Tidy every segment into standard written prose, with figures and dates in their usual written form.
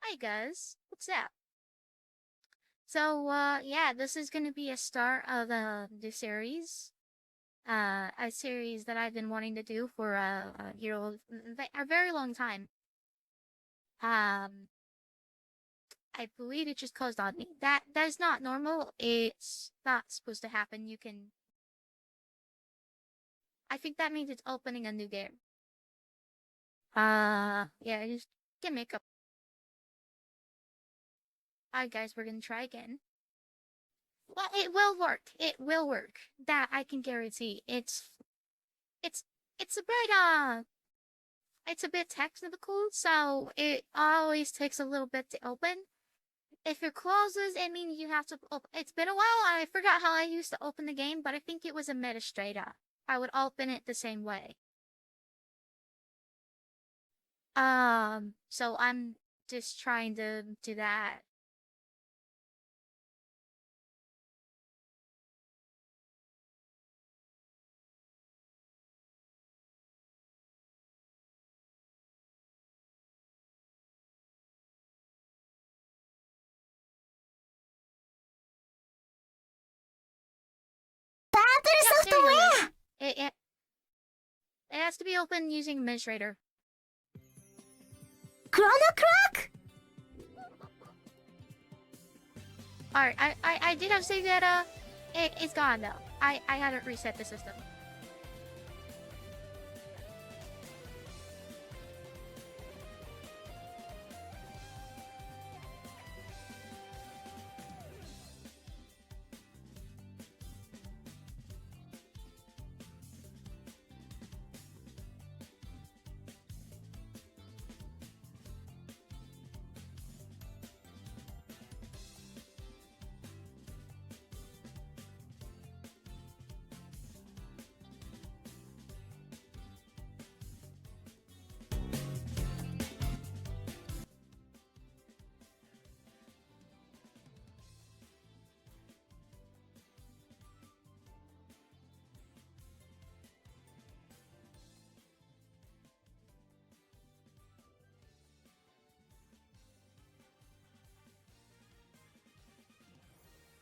Hi guys, what's up? Yeah, this is gonna be a start of the new series. A series that I've been wanting to do for a very long time. Um, I believe it just caused on me. That is not normal. It's not supposed to happen. You can. I think that means it's opening a new game. Yeah, just get makeup. Alright, guys, we're gonna try again. Well, it will work. It will work. That I can guarantee. It's it's a bit it's a bit technical, so it always takes a little bit to open. If it closes, it means you have to open. It's been a while. I forgot how I used to open the game, but I think it was administrator. I would open it the same way. So I'm just trying to do that. Yep, there you go, guys. It has to be open using administrator. ChronoClock? Alright, I did have to say that, it's gone though. I had to reset the system.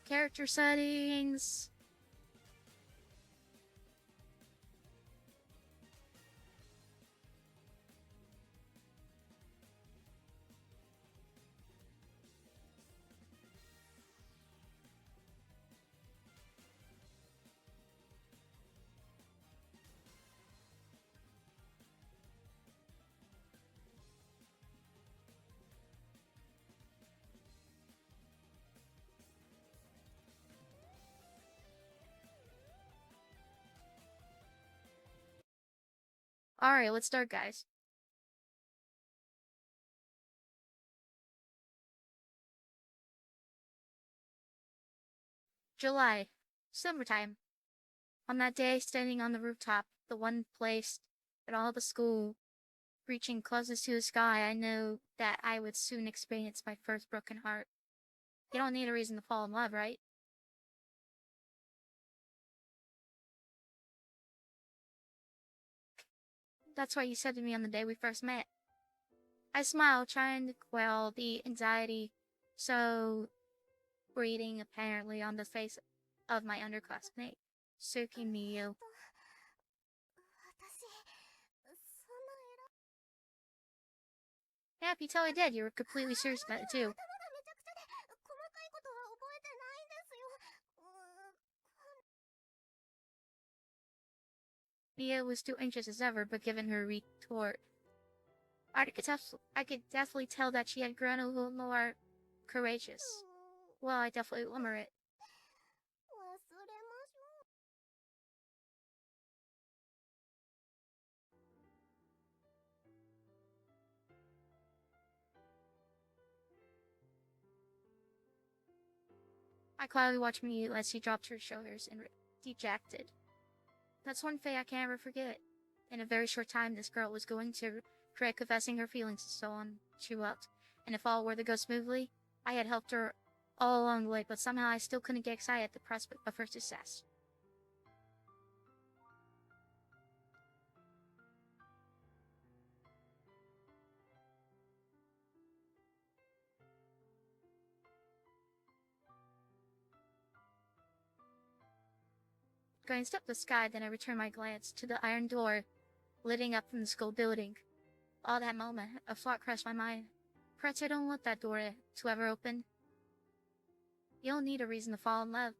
Character settings. Alright, let's start, guys. July. Summertime. On that day, standing on the rooftop, the one place in all the school, reaching closest to the sky, I knew that I would soon experience my first broken heart. You don't need a reason to fall in love, right? That's what you said to me on the day we first met. I smiled, trying to quell the anxiety so breeding apparently on the face of my underclassmate, Suki Miyu. Yeah, if you tell I did, you were completely serious about it too. Mia was too anxious as ever, but given her retort, I could definitely tell that she had grown a little more courageous. Well, I definitely remember it. I quietly watched Mia as she dropped her shoulders and dejected. That's one thing I can't ever forget. In a very short time, this girl was going to regret confessing her feelings and so on. She wept, and if all were to go smoothly, I had helped her all along the way, but somehow I still couldn't get excited at the prospect of her success. glanced up the sky, then I returned my glance to the iron door leading up from the school building. All that moment, a thought crossed my mind. Perhaps I don't want that door to ever open. You don't need a reason to fall in love.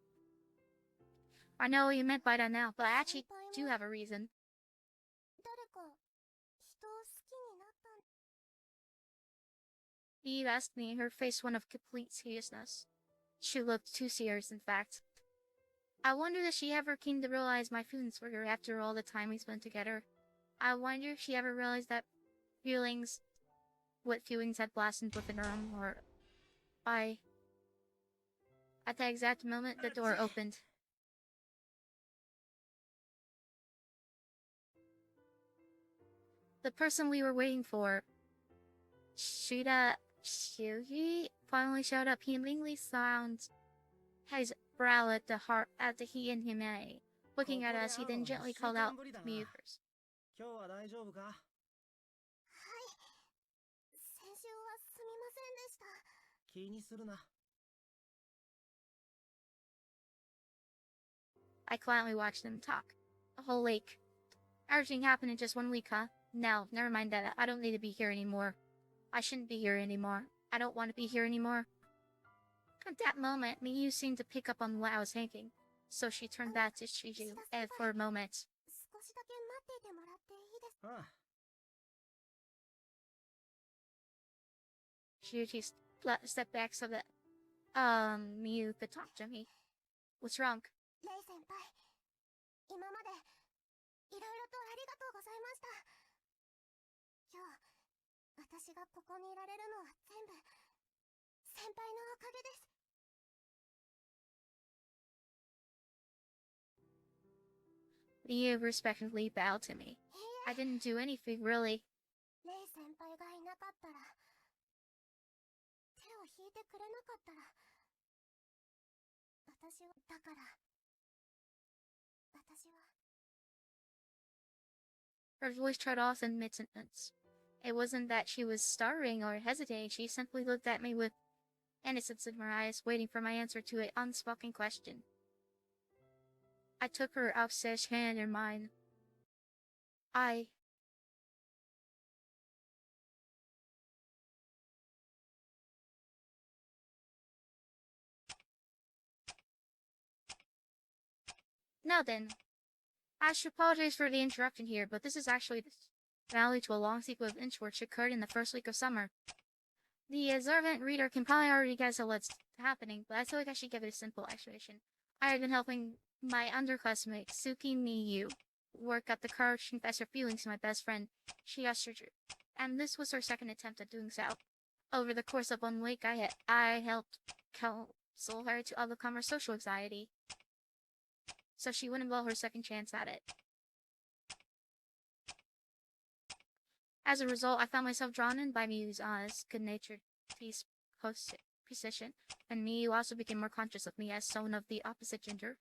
I know what you meant by that now, but I actually do have a reason. Eve asked me, her face one of complete seriousness. She looked too serious, in fact. I wondered if she ever came to realize my feelings for her after all the time we spent together. I wonder if she ever realized that what feelings had blossomed within her own heart. At that exact moment, the door opened. The person we were waiting for, Shida Shugi, finally showed up. He immediately frowned his brow at the he and him, looking at us. He then gently called out to me first. I quietly watched them talk. A whole week. Everything happened in just 1 week, huh? No, never mind that. I don't need to be here anymore. I shouldn't be here anymore. I don't want to be here anymore. At that moment, Miyu seemed to pick up on what I was thinking, so she turned back to Shiju for a moment. Shiju stepped back so that Miyu could talk to me. What's wrong? Miyu respectfully bowed to me. I didn't do anything, really. Her voice trailed off in mid-sentence. It wasn't that she was stuttering or hesitating. She simply looked at me with innocence in her eyes, waiting for my answer to an unspoken question. I took her outstretched hand in mine. Now then, I should apologize for the interruption here, but this is actually the finale to a long sequence of events which occurred in the first week of summer. The observant reader can probably already guess what's happening, but I feel like I should give it a simple explanation. I had been helping my underclassmate, Suki Miyu, work up the courage to confess her feelings to my best friend, Shiasuru, and this was her second attempt at doing so. Over the course of 1 week, I helped counsel her to overcome her social anxiety, so she wouldn't blow her second chance at it. As a result, I found myself drawn in by Miyu's good-natured position, and Miyu also became more conscious of me as someone of the opposite gender.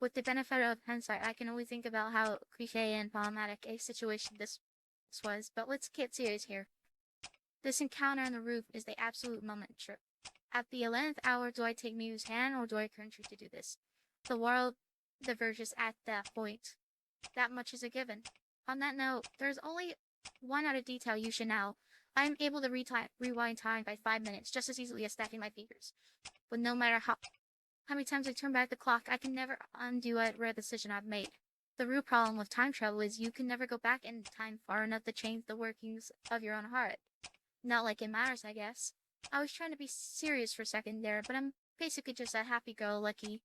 With the benefit of hindsight, I can only think about how cliché and problematic a situation this was, but let's get serious here. This encounter on the roof is the absolute moment trip. At the 11th hour, do I take Miyu's hand or do I encourage her to do this? The world diverges at that point. That much is a given. On that note, there's only one other detail you should know. I'm able to rewind time by 5 minutes just as easily as snapping my fingers. But no matter how many times I turn back the clock, I can never undo a rare decision I've made. The real problem with time travel is you can never go back in time far enough to change the workings of your own heart. Not like it matters, I guess. I was trying to be serious for a second there, but I'm basically just a happy-go-lucky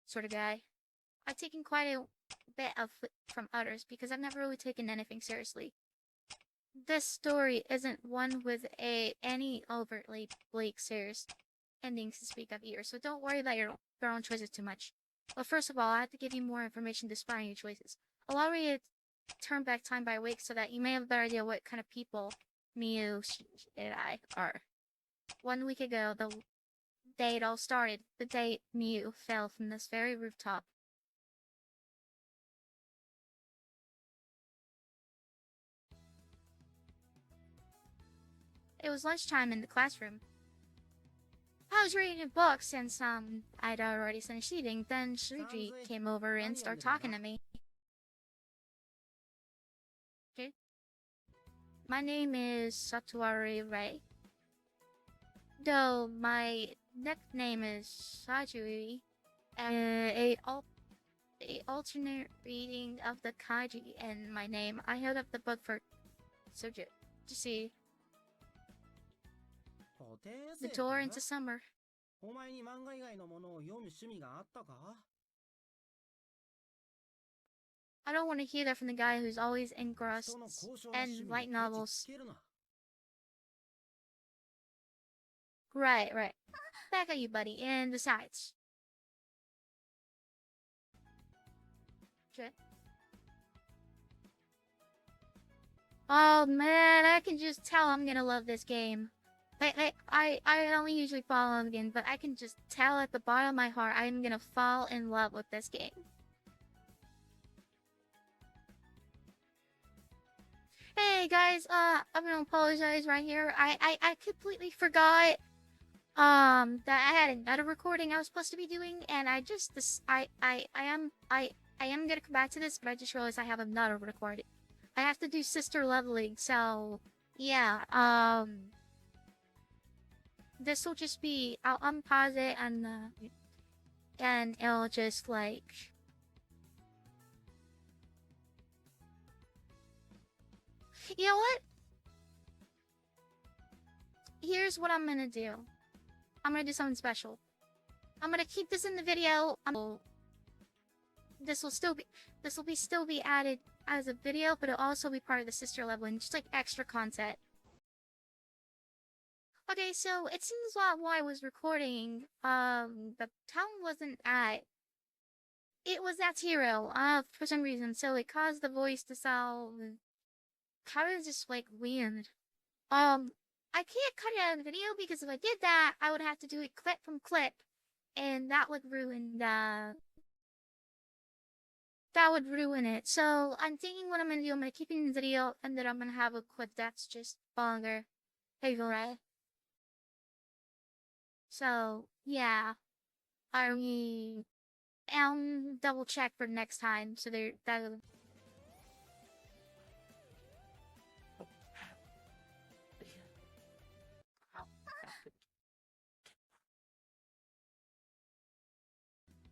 sort of guy. I've taken quite a bit of flip from others because I've never really taken anything seriously. This story isn't one with any overtly bleak, serious endings to speak of either, so don't worry about your own choices too much. But first of all, I have to give you more information to inspire your choices. Allow me to turn back time by a week so that you may have a better idea what kind of people Miyu and I are. 1 week ago, the day it all started, the day Miyu fell from this very rooftop. It was lunchtime in the classroom. I was reading a book since I'd already finished eating. Then Shuji came over and started talking to me. Okay. My name is Satuari Ray. Though my nickname is Sajui, a alternate reading of the kanji and my name. I held up the book for Soju to see the door into summer. I don't want to hear that from the guy who's always engrossed in light novels. Right. Back at you, buddy. And besides. Okay. Oh man, I can just tell I'm gonna love this game. I don't usually fall in the game, but I can just tell at the bottom of my heart I'm gonna fall in love with this game. Hey guys, I'm gonna apologize right here. I completely forgot that I had another recording I was supposed to be doing, and I am gonna come back to this, but I just realized I have another recording. I have to do sister leveling, so yeah, this will just be, I'll unpause it and it'll just like, you know what? Here's what I'm gonna do. I'm gonna do something special. I'm gonna keep this in the video. This will still be added as a video, but it'll also be part of the sister leveling, just like extra content. Okay, so it seems while I was recording, the town wasn't at. It was at zero, for some reason, so it caused the voice to sound kind of just like weird. I can't cut it out of the video because if I did that, I would have to do it clip from clip, and that would ruin it. So I'm thinking what I'm gonna do, I'm gonna keep it in the video, and then I'm gonna have a clip that's just longer. Hey, right? So yeah, I'll double check for next time. So that.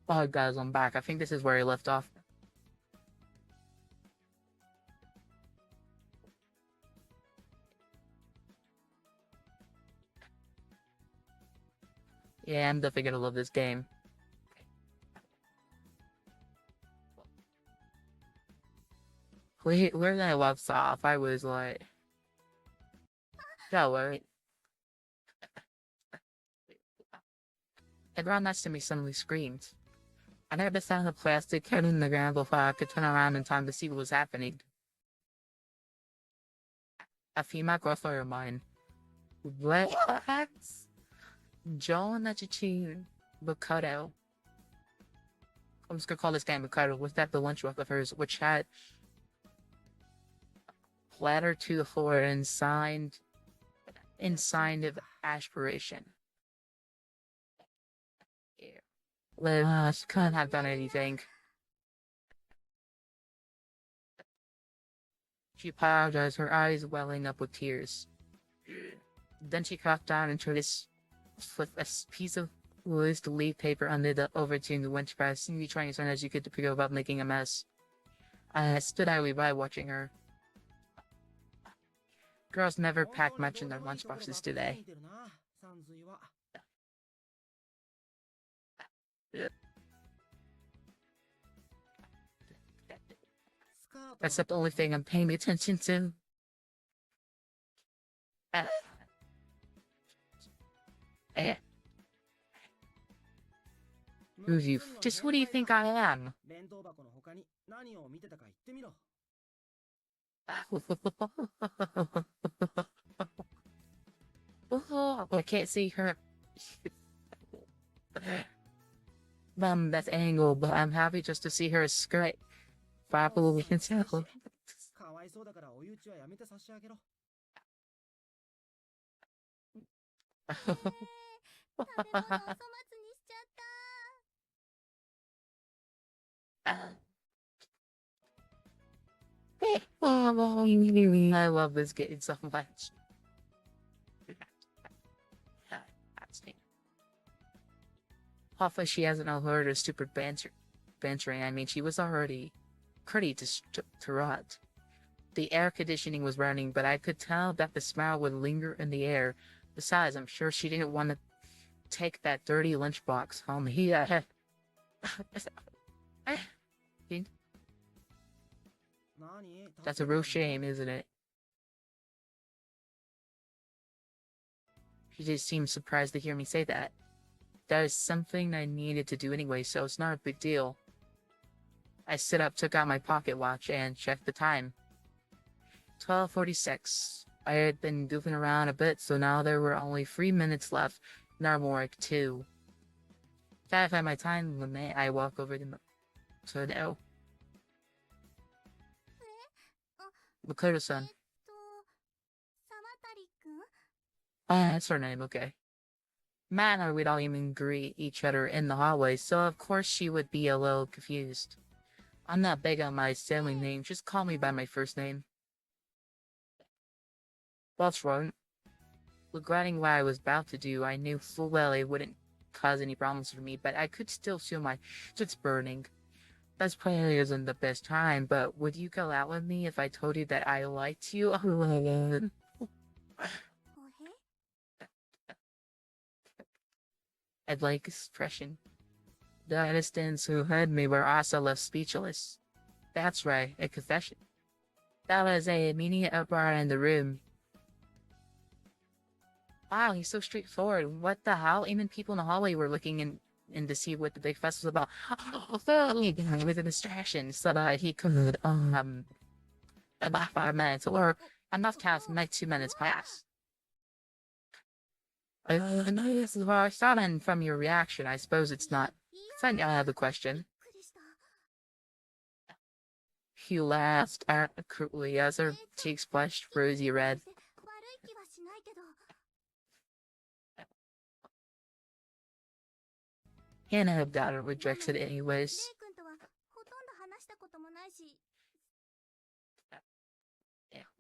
Oh guys, I'm back. I think this is where I left off. Yeah, I'm definitely gonna love this game. Wait, where did I left off? I was like... Yeah, wait. Everyone next to me suddenly screamed. I heard the sound of plastic hitting the ground before I could turn around in time to see what was happening. A female girlfriend of mine. Let's Joan Chichi Bacado. I'm just gonna call this game Bacado. Was that the lunch work of hers, which had platter to the floor and signed of aspiration. She couldn't have done anything. She apologized, her eyes welling up with tears. Then she crouched down and tried to slip a piece of loose leaf paper under the overturned winch press, seemingly trying as hard as you could to figure about making a mess. I stood idly by watching her. Girls never pack much in their lunchboxes, do they? That's the only thing I'm paying attention to. Who's you? Just what do you think I am? Oh, I can't see her. That's angle, but I'm happy just to see her skirt. Probably can tell. I love this game so much. That's me. Hopefully she hasn't overheard her stupid bantering. I mean, she was already pretty to rot. The air conditioning was running, but I could tell that the smell would linger in the air. Besides, I'm sure she didn't want to take that dirty lunchbox home. That's a real shame, isn't it? She just seemed surprised to hear me say that. That is something I needed to do anyway, so it's not a big deal. I stood up, took out my pocket watch, and checked the time. 12:46. I had been goofing around a bit, so now there were only 3 minutes left. Now more like 2. If I had my time limit, I walk over to the Makoto-san. That's her name, okay. Matt and I would all even greet each other in the hallway, so of course she would be a little confused. I'm not big on my sailing name, just call me by my first name. That's right. Regretting what I was about to do, I knew full well it wouldn't cause any problems for me, but I could still feel my shit's burning. This probably isn't the best time, but would you go out with me if I told you that I liked you? I'd like expression. The assistants who heard me were also left speechless. That's right, a confession. That was a immediate uproar in the room. Wow, he's so straightforward. What the hell? Even people in the hallway were looking in to see what the big fuss was about. With a distraction so that he could, about 5 minutes, or enough time to make 2 minutes pass. This is what I saw then from your reaction. I suppose it's not. I have the question. He laughed cruelly as her cheeks flushed rosy red. Can't have got it rejected anyways.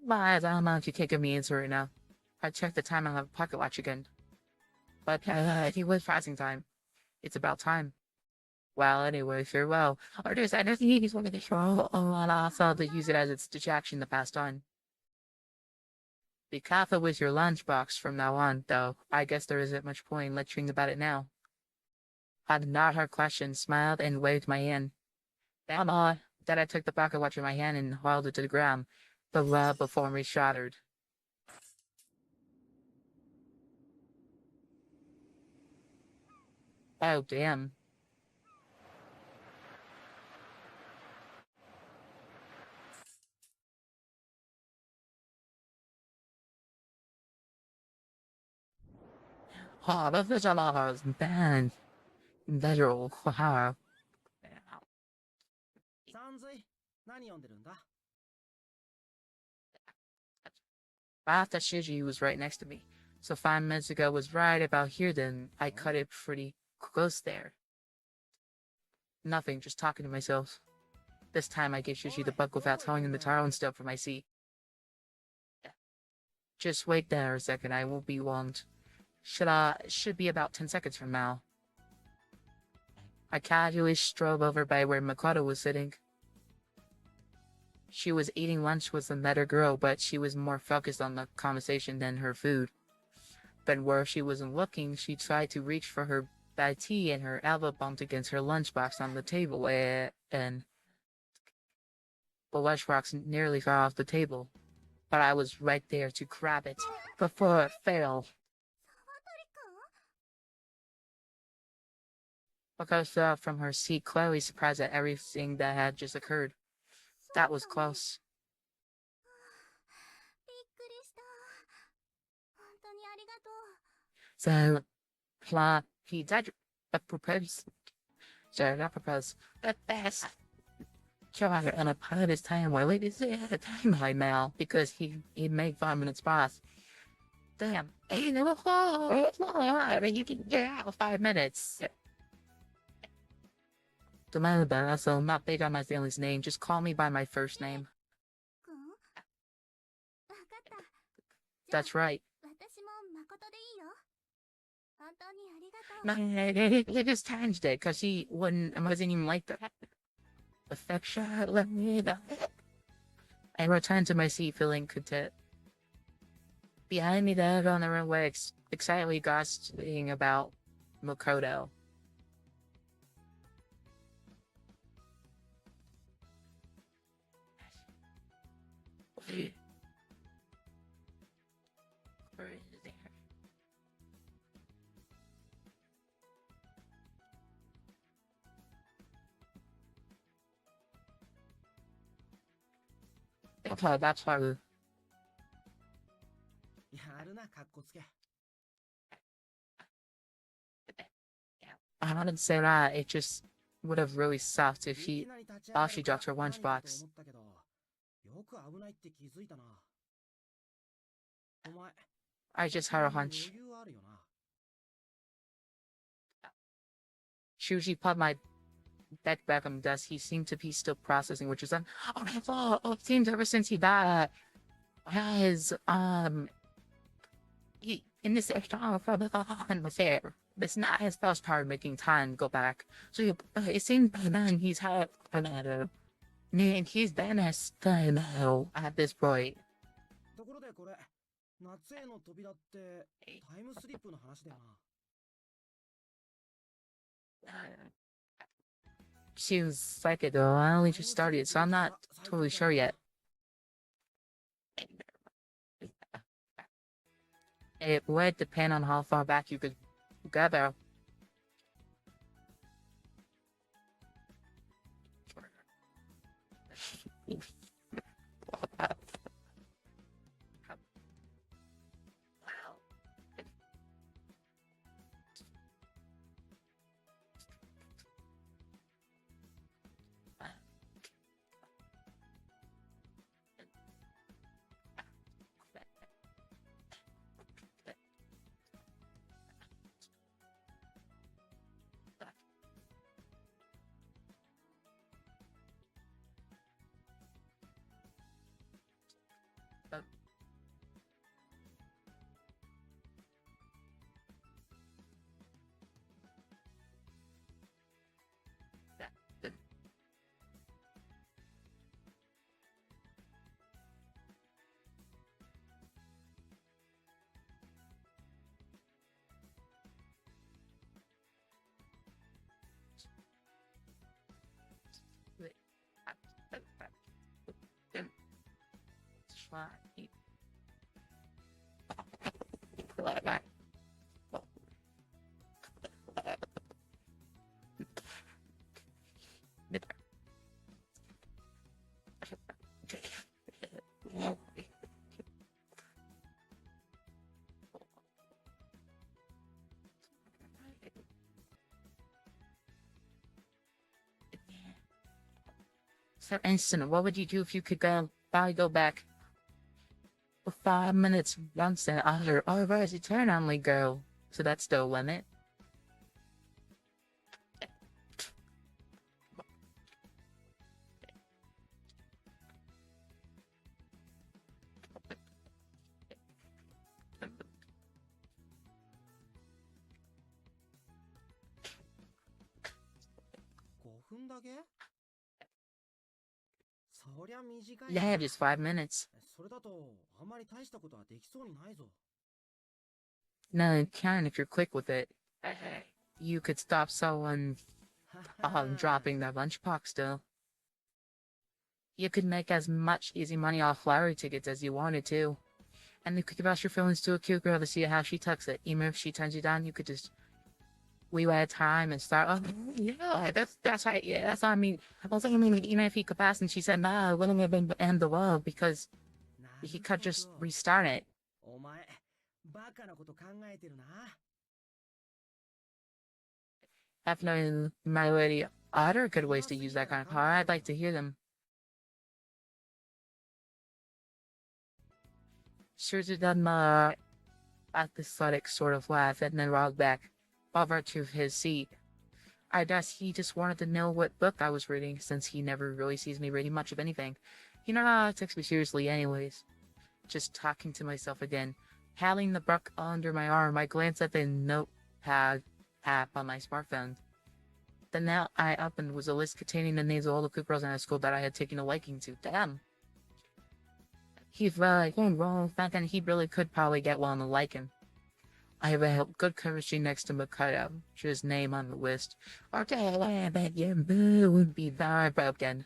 But I don't know if you can't give me an answer right now. I checked the time and have a pocket watch again. But he was passing time. It's about time. Well, anyway, farewell. Or there's anything he's going to show. Oh, and also to use it as its distraction to pass on. Be careful with your lunchbox from now on, though. I guess there isn't much point in lecturing about it now. I did not her question, smiled, and waved my hand. Then I took the pocket watch in my hand and hurled it to the ground. The rub before me shattered. Oh, damn. Oh, this is a lot of bad. Visual. Wow. Bata Shiji was right next to me. So 5 minutes ago was right about here then. I cut it pretty close there. Nothing, just talking to myself. This time I gave Shiji the book without telling him the title and stuff for my seat. Just wait there a second, I won't be long. Should be about 10 seconds from now. I casually strolled over by where Makoto was sitting. She was eating lunch with another girl, but she was more focused on the conversation than her food. But where she wasn't looking, she tried to reach for her bag tea and her elbow bumped against her lunchbox on the table and the lunchbox nearly fell off the table. But I was right there to grab it before it fell. Makoto from her seat, clearly surprised at everything that had just occurred. That was close. So, he did propose. So, not propose. But best. Try and I put his time while it is at a time right now because he made 5 minutes pass. Damn. Hey, no, I mean, you can get out 5 minutes. So I'm not big on my family's name. Just call me by my first name. くんわかった。じゃあ That's right. 私も誠でいいよ。本当にありがとう。 No, he just changed it because he wasn't even like that. Affectionately. I returned to my seat feeling content. Behind me, there on the runway, excitedly gossiping about Makoto. Where is it? That's hard. やるな、かっこつけ。 I wanted to say that it just would have really sucked if い he きなり立ち上 thought が she るか dropped her 何かと lunchbox. 思ったけど、よく危ないって気づいたな。お前、 I just had a 余 hunch. 裕あるよな。 Shuji put my back on the desk. He seemed to be still processing, which is oh my fault. Oh, it seems ever since he died, has he in this extra for the affair. It's not his first time making time go back. So it seems by then he's had another. And he's been as now at this point. ところでこれ、夏への扉ってタイムスリップの話だよな。 She was like it though. I only just started, so I'm not totally sure yet. It would depend on how far back you could go there. For instance, what would you do if you could probably go back for 5 minutes once and otherwise eternally go? So that's the limit. Yeah, just 5 minutes. それだとあまり大したことはできそうにないぞ。 No, it can if you're quick with it. You could stop someone dropping their lunchbox still. You could make as much easy money off lottery tickets as you wanted to. And you could give out your feelings to a cute girl to see how she tucks it. Even if she turns you down, you could just rewind time and start, oh, yeah, that's right, yeah, that's what I mean. I was thinking, even if he could pass, and she said, nah, it wouldn't have been the end of the world because he could just restart it. お前、バカなこと考えてるな。 Definitely, my lady, other good ways to use that kind of power. I'd like to hear them. Sure, done apathetic sort of laugh and then rolled back over to his seat. I guess he just wanted to know what book I was reading, since he never really sees me reading much of anything. He never takes me seriously anyways. Just talking to myself again. Having the book under my arm, I glanced at the notepad app on my smartphone. The note I opened was a list containing the names of all the good girls in high school that I had taken a liking to. Damn. He's really wrong, thinking he really could probably get one to like him. I have a good chemistry next to Mikado, his name on the list. Okay, I bet you would be very broken.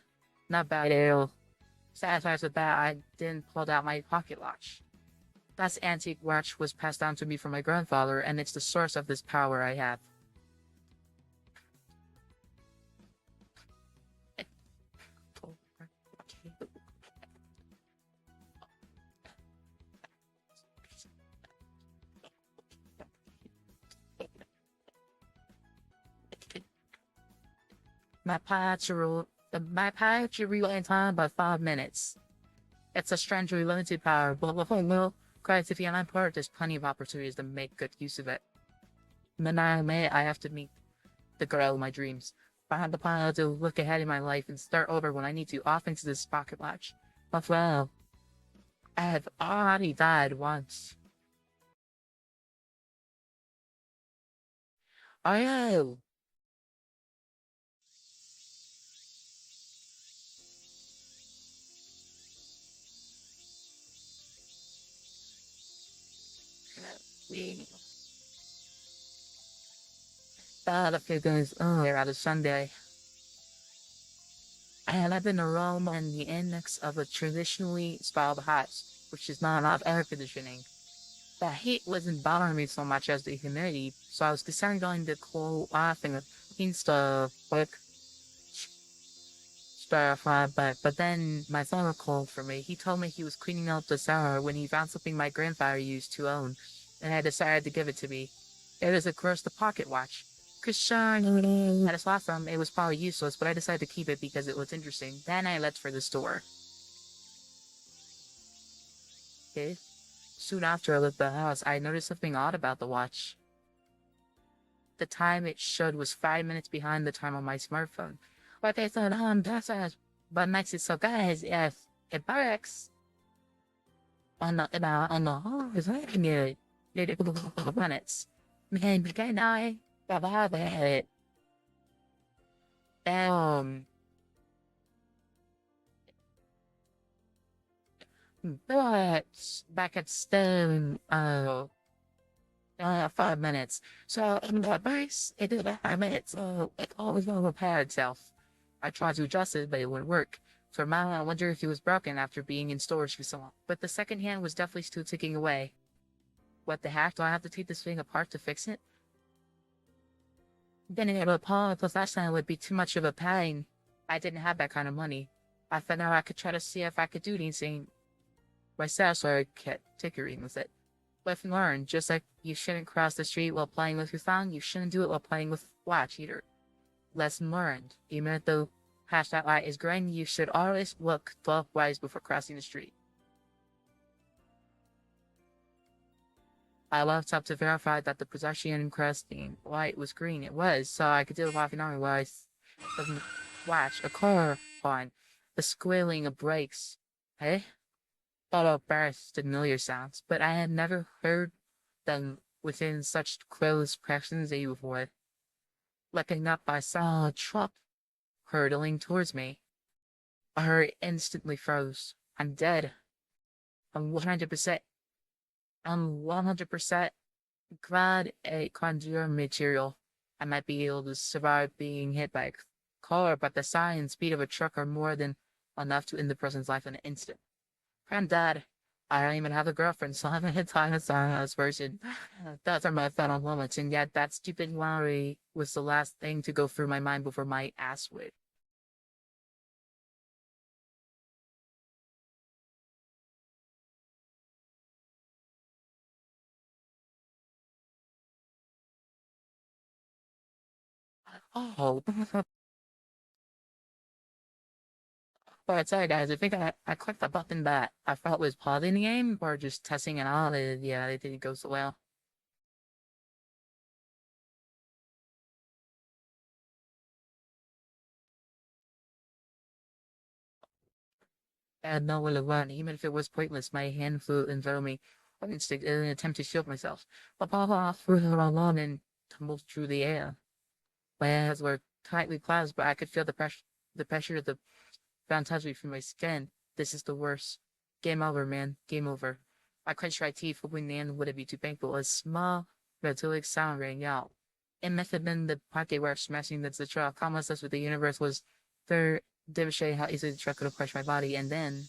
Not bad at all. Satisfied with that, I then pulled out my pocket watch. That antique watch was passed down to me from my grandfather, and it's the source of this power I have. My poetry in time by 5 minutes. It's a strangely limited power, but with a little creativity on my part, there's plenty of opportunities to make good use of it. And then I have to meet the girl of my dreams. If I have the power to look ahead in my life and start over when I need to, off into this pocket watch. But well, I have already died once. I am. A few days earlier on a Sunday, I had lived in a room in the annex of a traditionally styled house, which is not enough air conditioning. The heat wasn't bothering me so much as the humidity, so I was considering to cool off and insta quick stir fry, but then my father called for me. He told me he was cleaning out the cellar when he found something my grandfather used to own, and had decided to give it to me. It was, of course, the pocket watch. Cause sure, at a slot from it was probably useless, but I decided to keep it because it was interesting. Then I left for the store. Okay. Soon after I left the house, I noticed something odd about the watch. The time it showed was 5 minutes behind the time on my smartphone. But they said, that's us. But next is so guys, if it works on the whole is working it. Minutes. Man, can I have it? Um, but back at Stone, 5 minutes. So in the base, it did 5 minutes. So it always will repair itself. I tried to adjust it, but it wouldn't work. For a moment, I wondered if it was broken after being in storage for so long. But the second hand was definitely still ticking away. What the heck? Do I have to take this thing apart to fix it? Getting it apart plus last time would be too much of a pain. I didn't have that kind of money. I thought I could try to see if I could do anything myself, so I kept tinkering with it. Lesson learned, just like you shouldn't cross the street while playing with your phone, you shouldn't do it while playing with watch either. Lesson learned, even if the hashtag light is green, you should always look 12 ways before crossing the street. I looked up to verify that the pedestrian crossing light was green. It was, so I could do the walking on while I doesn't watch a car on the squealing of brakes. Hey? Thought of burst familiar sounds, but I had never heard them within such close proximity before. Looking up, I saw a truck hurtling towards me. My heart instantly froze. I'm dead. I'm 100%. I'm 100% glad a conjure material. I might be able to survive being hit by a car, but the size and speed of a truck are more than enough to end the person's life in an instant. Granddad, I don't even have a girlfriend, so I haven't had time to sign this version. Those are my final moments, and yet that stupid worry was the last thing to go through my mind before my ass would. Oh, But sorry guys, I think I clicked the button that I thought was pausing the game or just testing it out, and yeah, it didn't go so well. I had nowhere to run, even if it was pointless. My hand flew in front of me on instinct in an attempt to shield myself. But Papa threw her along and tumbled through the air. My hands were tightly clasped, but I could feel the pressure of the ground touching through my skin. This is the worst. Game over, man. Game over. I clenched my teeth, hoping the end wouldn't be too painful. A small, metallic sound rang out. It must have been the pocket where smashing the truck. How much with the universe was there demonstrating how easily the truck could have crushed my body, and then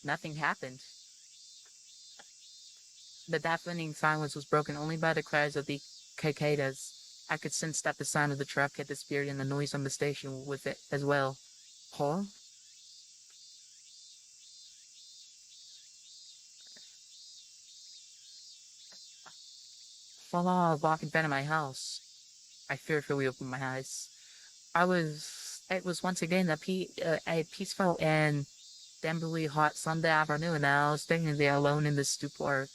nothing happened. The deafening silence was broken only by the cries of the cicadas. I could sense that the sound of the truck had disappeared and the noise on the station with it as well. Huh? Voila, walking back to my house. I fearfully opened my eyes. It was once again a peaceful and damnably hot Sunday afternoon, and I was standing there alone in the stupor.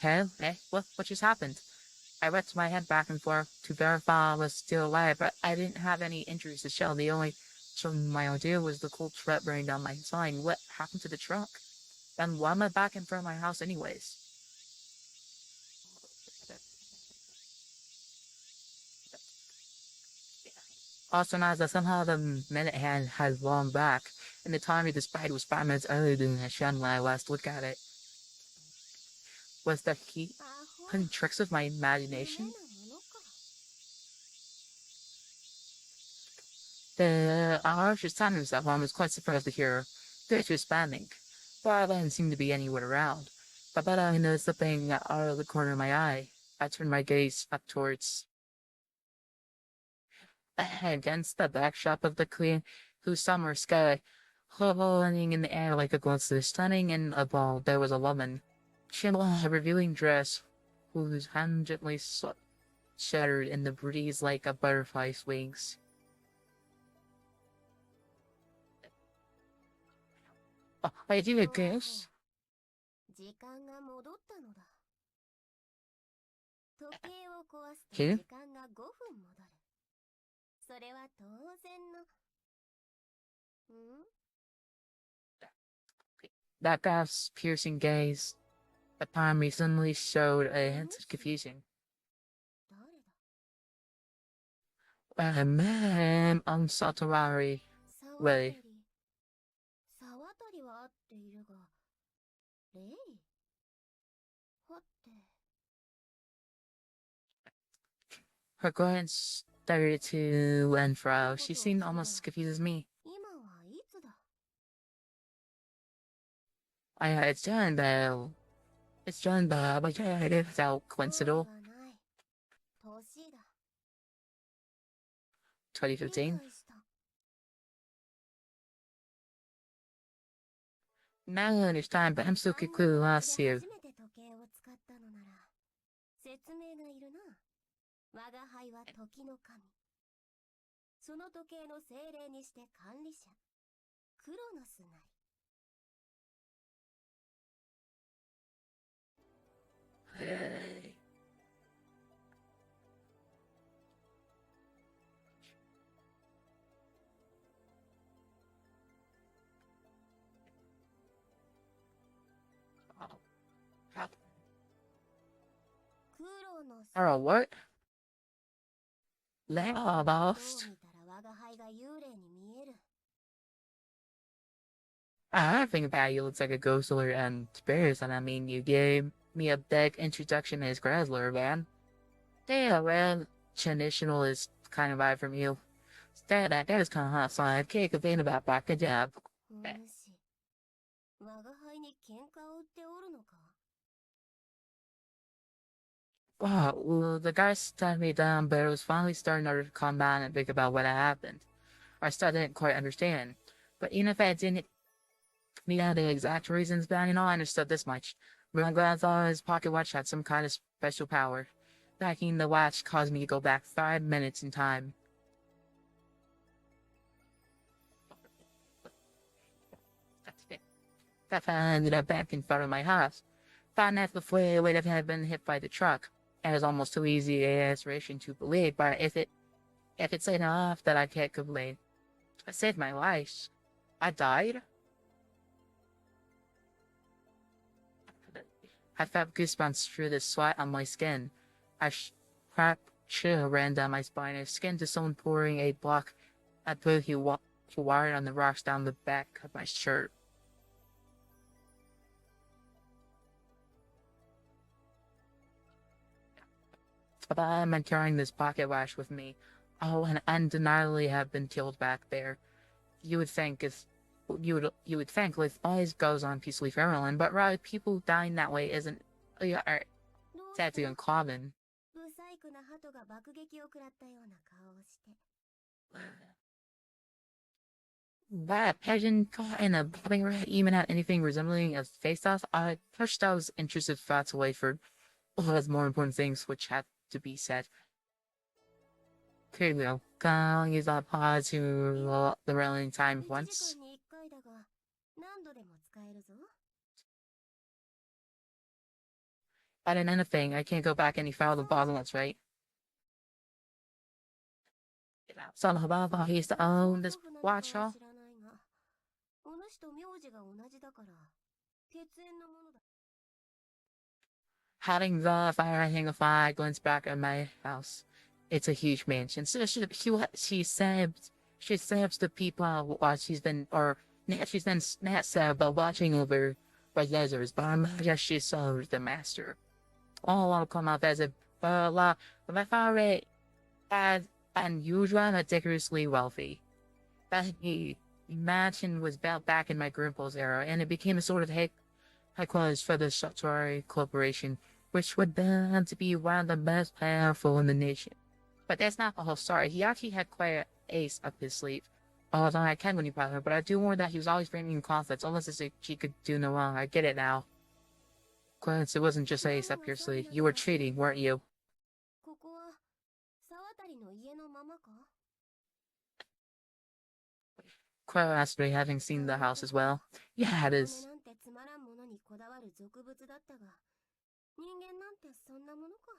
Hey, what just happened? I raised my head back and forth to verify I was still alive, but I didn't have any injuries to show. The only showing my idea was the cold sweat running down my spine. What happened to the truck? And why am I back in front of my house anyways? Also noticed that somehow the minute hand had long back, and the timer displayed was 5 minutes earlier than it shown when I last looked at it. Was that he playing tricks with my imagination? The Eroge just found himself and was quite surprised to hear this responding. But I didn't seem to be anywhere around. But I noticed something out of the corner of my eye. I turned my gaze up towards against the backdrop of the clear blue summer sky, hovering in the air like a glimpse stunning and above there was a woman. She had a revealing dress whose hand gently shattered in the breeze like a butterfly's wings. I do a guess. 時間が戻ったのだ。時計を壊すと Here? 時間が5分戻る。それは当然の。ん That guy's piercing gaze upon me suddenly showed a hint of confusion. 誰だ Man, I'm sorry. 沢渡り。沢渡りは合っているが、レイはって。 Her glance started to and fro. She seemed almost as confused as me. 今はいつだ It's done, but yeah, it is out 興味 coincidental. がない。年だ。 理 2015. 解した。 Now I understand, but I'm still completely lost あんな here. 初めて時計を使ったのなら、説明がいるな。我が輩は時の神。その時計の精霊にして管理者、クロノスなり。 クロノス。 Oh, what? どう Lost. 見たら我が輩が幽霊に見える。 I think about you looks like a ghost alert and spirits, and I mean, you gave me a big introduction as Grazzler, man. Yeah, well, traditional is kind of vibe from you. That is kind of hot, so I can't complain about back a job. お主、我が輩に喧嘩を売っておるのか Wow, well, the guy sat me down, but I was finally starting to calm down and think about what had happened. I still didn't quite understand. But even if I didn't know the exact reasons behind it all, I understood this much. My grandfather, his pocket watch had some kind of special power. Hacking the watch caused me to go back 5 minutes in time. That ended up back in front of my house. Thought that the flare would have been hit by the truck. It was almost too easy an aspiration to believe, but if it's enough that I can't complain. I saved my life. I died? I felt goosebumps through the sweat on my skin. A sharp chill ran down my spine. I skinned to someone pouring a block of he wired on the rocks down the back of my shirt. But I'm carrying this pocket watch with me. Oh, and undeniably have been killed back there. You would think life always goes on peacefully for everyone, but rather people dying that way isn't sadly uncommon. ブサイクな鳩が爆撃を食らったような顔をして。That pigeon caught in a bobbing rat even had anything resembling a face-off, I pushed those intrusive thoughts away for those more important things which had to be said. Here we go. Gonna use that pause to the rolling time 1 once. 時間に1回だが、何度でも使えるぞ。I didn't anything. I can't go back any further. The bottlenecks, right? Son of a bitch, he used to own this watch, huh? 知らないが、お主と名字が同じだから、血縁のものだ。Having the firing a flag glance back at my house. It's a huge mansion. So she serves the people while she's been not served, but watching over by others. But I'm just she serves the master. All will come up as a my father as unusual and ridiculously wealthy. That mansion was built back in my grandpa's era, and it became a sort of headquarters for the Satori Corporation, which would bound to be one of the most powerful in the nation. But that's not the whole story. He actually had quite an ace up his sleeve. Although I can when he brought her, but I do warn that he was always bringing conflicts, unless it's like she could do no wrong. I get it now. Clarence, it wasn't just ace up your sleeve. You were cheating, weren't you? ここは沢渡の家のままか？ Clara asked me, having seen the house as well. Yeah, it is. なんてつまらんものにこだわる俗物だったが、人間なんてそんなものか。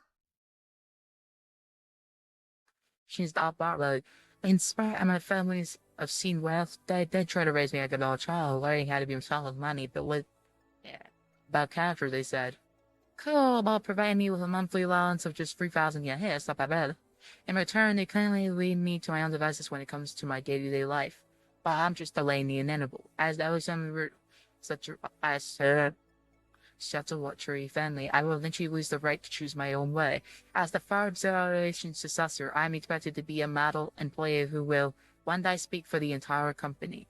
She's not like, in spite of my family's obscene wealth, they did try to raise me like a little child, learning how to be himself with money, but with, about character, they said. Cool, about providing me with a monthly allowance of just 3,000 yen. Hey, that's not that bad. In return, they kindly leave me to my own devices when it comes to my day-to-day life. But I'm just delaying the inevitable, as that was such a luxury family, I will eventually lose the right to choose my own way. As the third generation successor, I am expected to be a model employee who will one day speak for the entire company.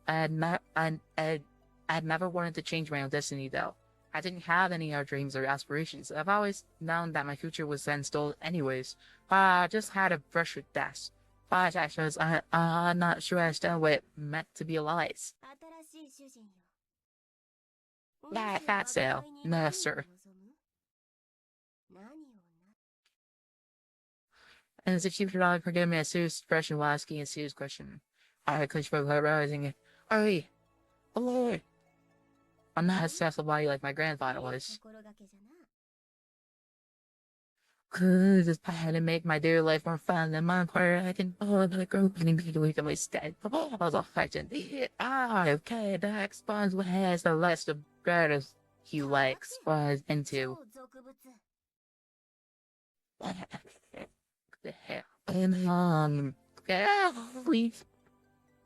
I'd never wanted to change my own destiny, though. I didn't have any other dreams or aspirations. I've always known that my future was then still anyways. I just had to brush with that. But actually, I'm not sure I understand what it meant to be alive. 新しい主人よ。 That sale. No, sir. And as if she could not forgive me, a serious expression while asking a serious question. I clenched my heart, realizing it. Hurry! Oh Lord! I'm not a successful body like my grandfather was. Cause I had to make my daily life more fun than my part. I can the girl getting me to week of my stead. I was affected. Okay, that expands what has the list of greatest he likes was into. The hell? And please.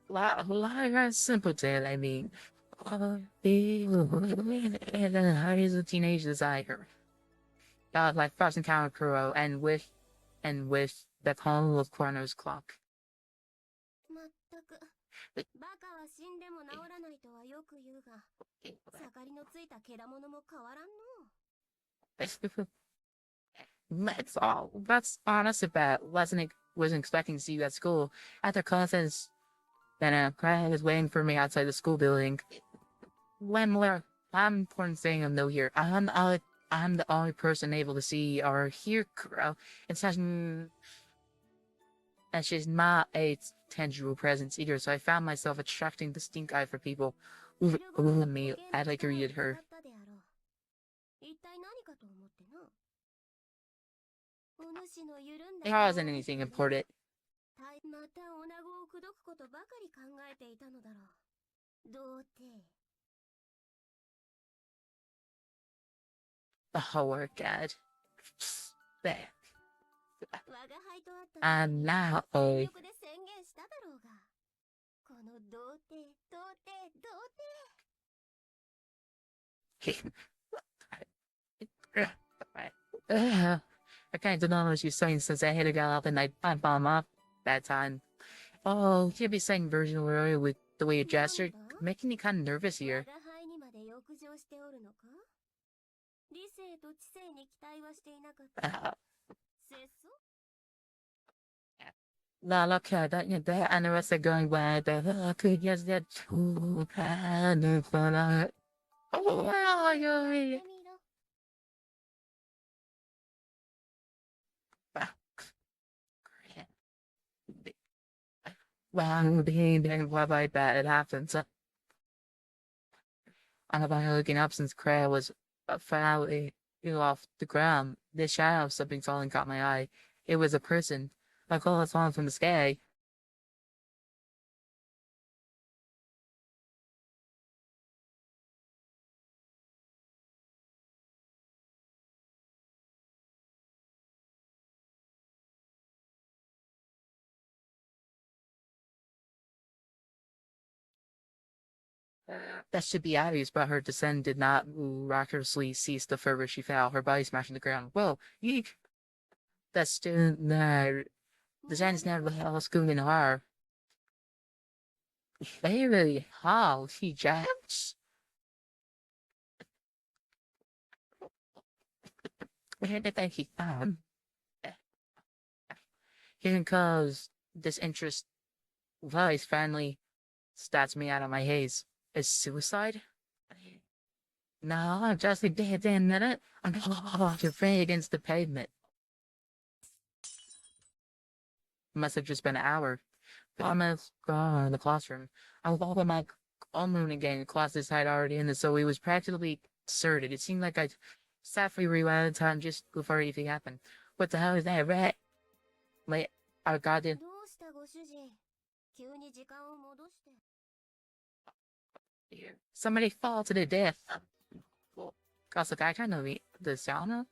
Like simple tale, I mean. He's a teenage desire. Like first encounter Kuro and with the call of ChronoClock. まったく、バカは死んでも治らないとはよく言うが、盛りのついたけだものも変わらんの。 That's honest about wasn't expecting to see you at school. After classes, then a crowd was waiting for me outside the school building. I'm important thing to know here. I'm the only person able to see or hear Kuro, and she's not a tangible presence either, so I found myself attracting the stink eye for people me as I greeted her. 一体何かと思ってな。お主の緩んだ It wasn't anything important. また女子を口説くことばかり考えていたのだろう。童貞。Oh, God. There. 我が輩と会った And now, 全力で宣言しただろうが。この童貞、童貞、童貞。 I can't deny what she's saying since I had to go out and I bomb off that time. Oh, you can't be saying version earlier with the way you gestured, making me kind of nervous 我 here. が輩にまで浴場しておるのか。理性と知性に期待はしていなかった。節操 La la that you there and the rest are going where the could just get too kind of fun. Oh, where are やっ you? てみろ。 Well, being what like that, it happens. And by looking up since Cray was finally off the ground, the shadow of something falling caught my eye. It was a person, like all that's falling from the sky. That should be obvious, but her descent did not miraculously cease the further she fell, her body smashing the ground. Whoa, yeek! That's still there. The sand's never the hell scooting her. Very how she jumps. Where did I keep on? Here comes this interest voice finally starts me out of my haze. Is suicide? No, I'm just a dead minute. I'm afraid against the pavement. Must have just been an hour. Almost gone in the classroom. I was all by my own moon again. Classes had already ended, so it was practically deserted. It seemed like I sat for rewound time just before anything happened. What the hell is that, rat? Like, I got it. どうしたご主人。急に時間を戻して。 Somebody fall to their death. Also, guy trying to read the sauna.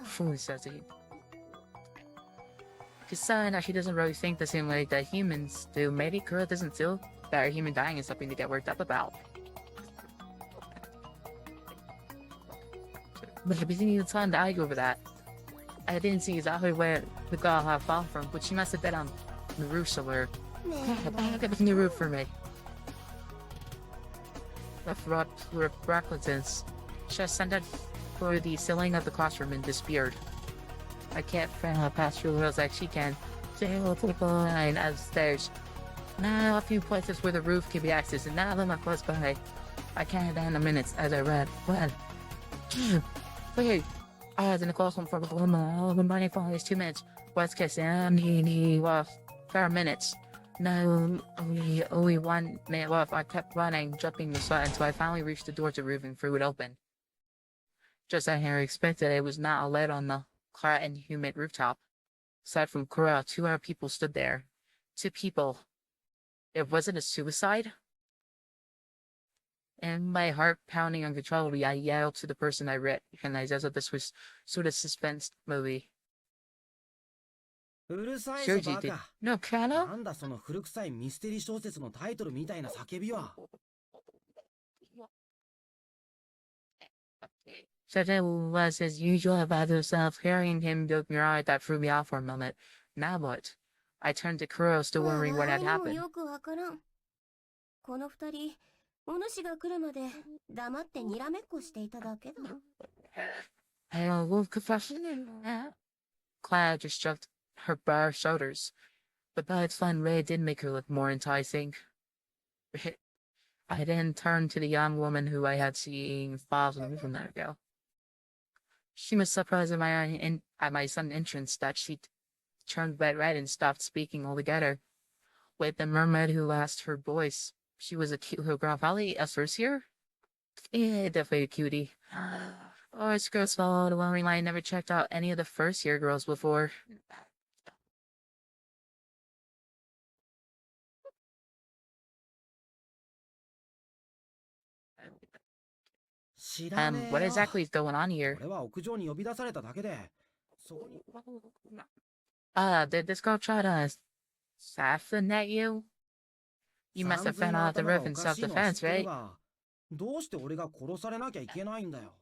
Fool says he. Besides, now she doesn't really think the same way that humans do. Maybe Kuro doesn't feel that a human dying is something to get worked up about. But I didn't even time to argue over that. I didn't see exactly where the girl had fallen from, but she must have been on the roof somewhere. Back up in the roof for me. The Rockletons just sent out for the ceiling of the classroom and disappeared. I can't find her past through the hills like she can. She will take the line upstairs. Now a few places where the roof can be accessed, and now them are close by. I counted down the minutes as I read. Well, wait. I was in the classroom for the money for is 2 minutes. Worst case, well, 4 minutes. No, only 1 minute left. I kept running, jumping the side until I finally reached the door to the roof and threw it open. Just as Harry expected, it was not a light on the clad and humid rooftop. Aside from Kuro, 2 other people stood there. 2 people. It wasn't a suicide? And my heart pounding uncontrollably, I yelled to the person I recognized as if this was sort of suspense movie. うるさいぞ Shoji バ did. カ。 No, な Chrono? んだその古臭いミステリー小説のタイトルみたいな叫びは。Such it was as usual about himself, hearing him joke me out that threw me off for a moment. Now what? I turned to Kuro, still 我 wondering what が had 輩にも happened. よくわからん。この二人、お主が来るまで黙ってにらめっこしていただけだ。I don't will confession. Cloud just shrugged her bare shoulders. But by its fun ray did make her look more enticing. I then turned to the young woman who I had seen falls in the from that ago. She was surprised at my sudden entrance that she turned bright red and stopped speaking altogether. With the mermaid who lost her voice. She was a cute little girl, probably a first year? Yeah, definitely a cutie. Oh, this girl's followed a wondering why I never checked out any of the first year girls before. What exactly is going on here? 俺は屋上に呼び出されただけで、そこに。Did this girl try to assassinate you? You must have fell out the roof in self-defense, right? どうして俺が殺されなきゃいけないんだよ。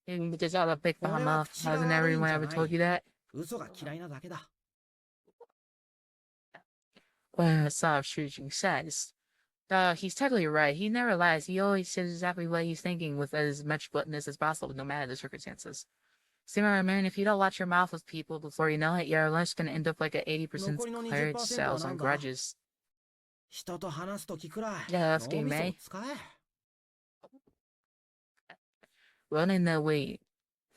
You just out a big bomb off. Hasn't everyone ever told you that? 嘘が嫌いなだけだ。Well, so shooting says. He's totally right. He never lies. He always says exactly what he's thinking with as much bluntness as possible, no matter the circumstances. Simmer, man, if you don't watch your mouth with people before you know it, your life's gonna end up like an 80% cleared sales on grudges. 人と話すときくらい。 Yeah, that's game, 脳みそを eh? 使え。 Well, in that way,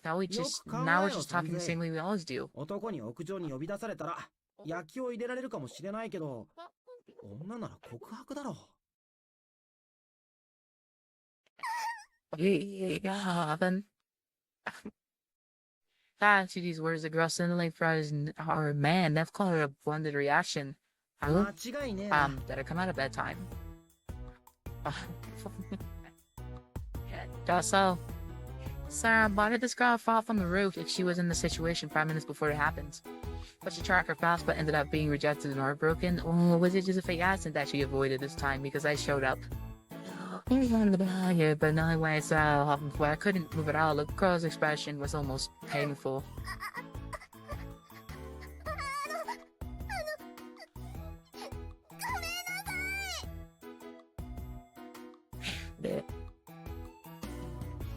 now we're just talking the same way we always do. 男に屋上に呼び出されたら焼きを入れられるかもしれないけど、女なら告白だろ。 Yeah, then. To these words, the girl suddenly froze her man. That's called a blended reaction. 間違いねえな。 Did I come out of bedtime? So, Sarah, why did this girl fall from the roof if she was in the situation 5 minutes before it happened? But she tried her fast but ended up being rejected and heartbroken? Or was it just a fake accident that she avoided this time because I showed up? Yeah, but not when I saw where I couldn't move at all. The girl's expression was almost painful.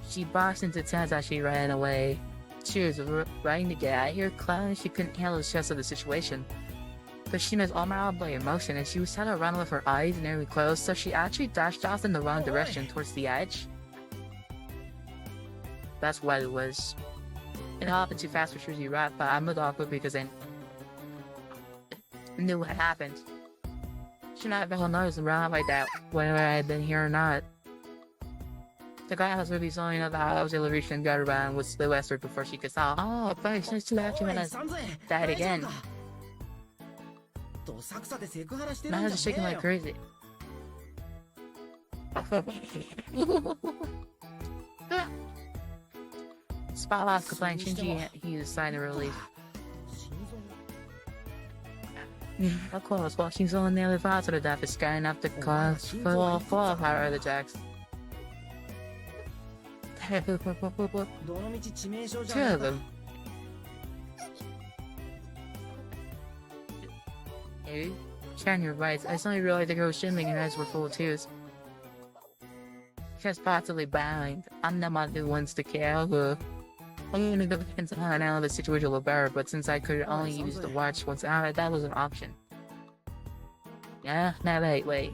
She burst into tears as she ran away. Tears were running to get out of here, crying. She couldn't handle the stress of the situation. But she was overwhelmed by emotion, and she was trying to run with her eyes nearly closed, so she actually dashed off in the wrong direction towards the edge. That's what it was. It happened too fast for Suzy Rat, but I'm a awkward because I knew what happened. She not have all noticed around like that, whether I had been here or not. The guy was really sorry that I was able to reach and got around with the westward before she could stop. Oh, but it's just too bad she went that again. Now just shaking like crazy. Spotlight complained Shinji, he was a sign of relief. Of course, watching someone nearly fall to the death is scary enough to cause full of our other jacks. Two of them. Hey, Sharon, you're right. I suddenly realized the girl was shimming and her eyes were full of tears. She was possibly blind. I'm the one who wants to care her. I mean, it depends on how I handle the situation a little better, but since I could only use the watch once hour, that was an option. Yeah, now wait.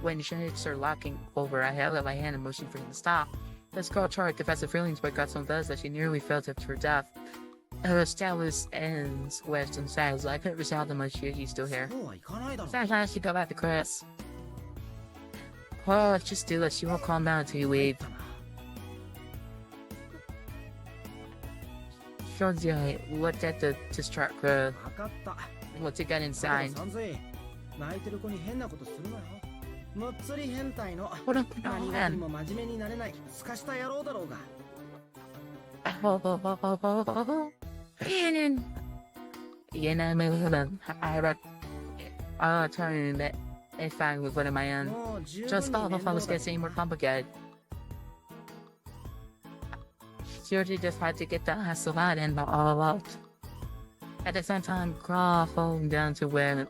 When shades are locking over, I held up my hand and motioned for him to stop. This girl tried to confess her feelings, but got so embarrassed that she nearly fell to her death. Her stylist ends west and south, so I couldn't resolve them much she's still here. Sometimes she go back to class. Oh, just do it. She won't calm down until you leave. Shoji looked at the distraught girl. What's it got inside? What a man. You know, I'll turn that if I with one of my own. もう十 Just 分 thought に if 面 I was 倒だ getting any けど more な complicated. Georgie just had to get the hassle out and all out. At the same time, crawl falling down to where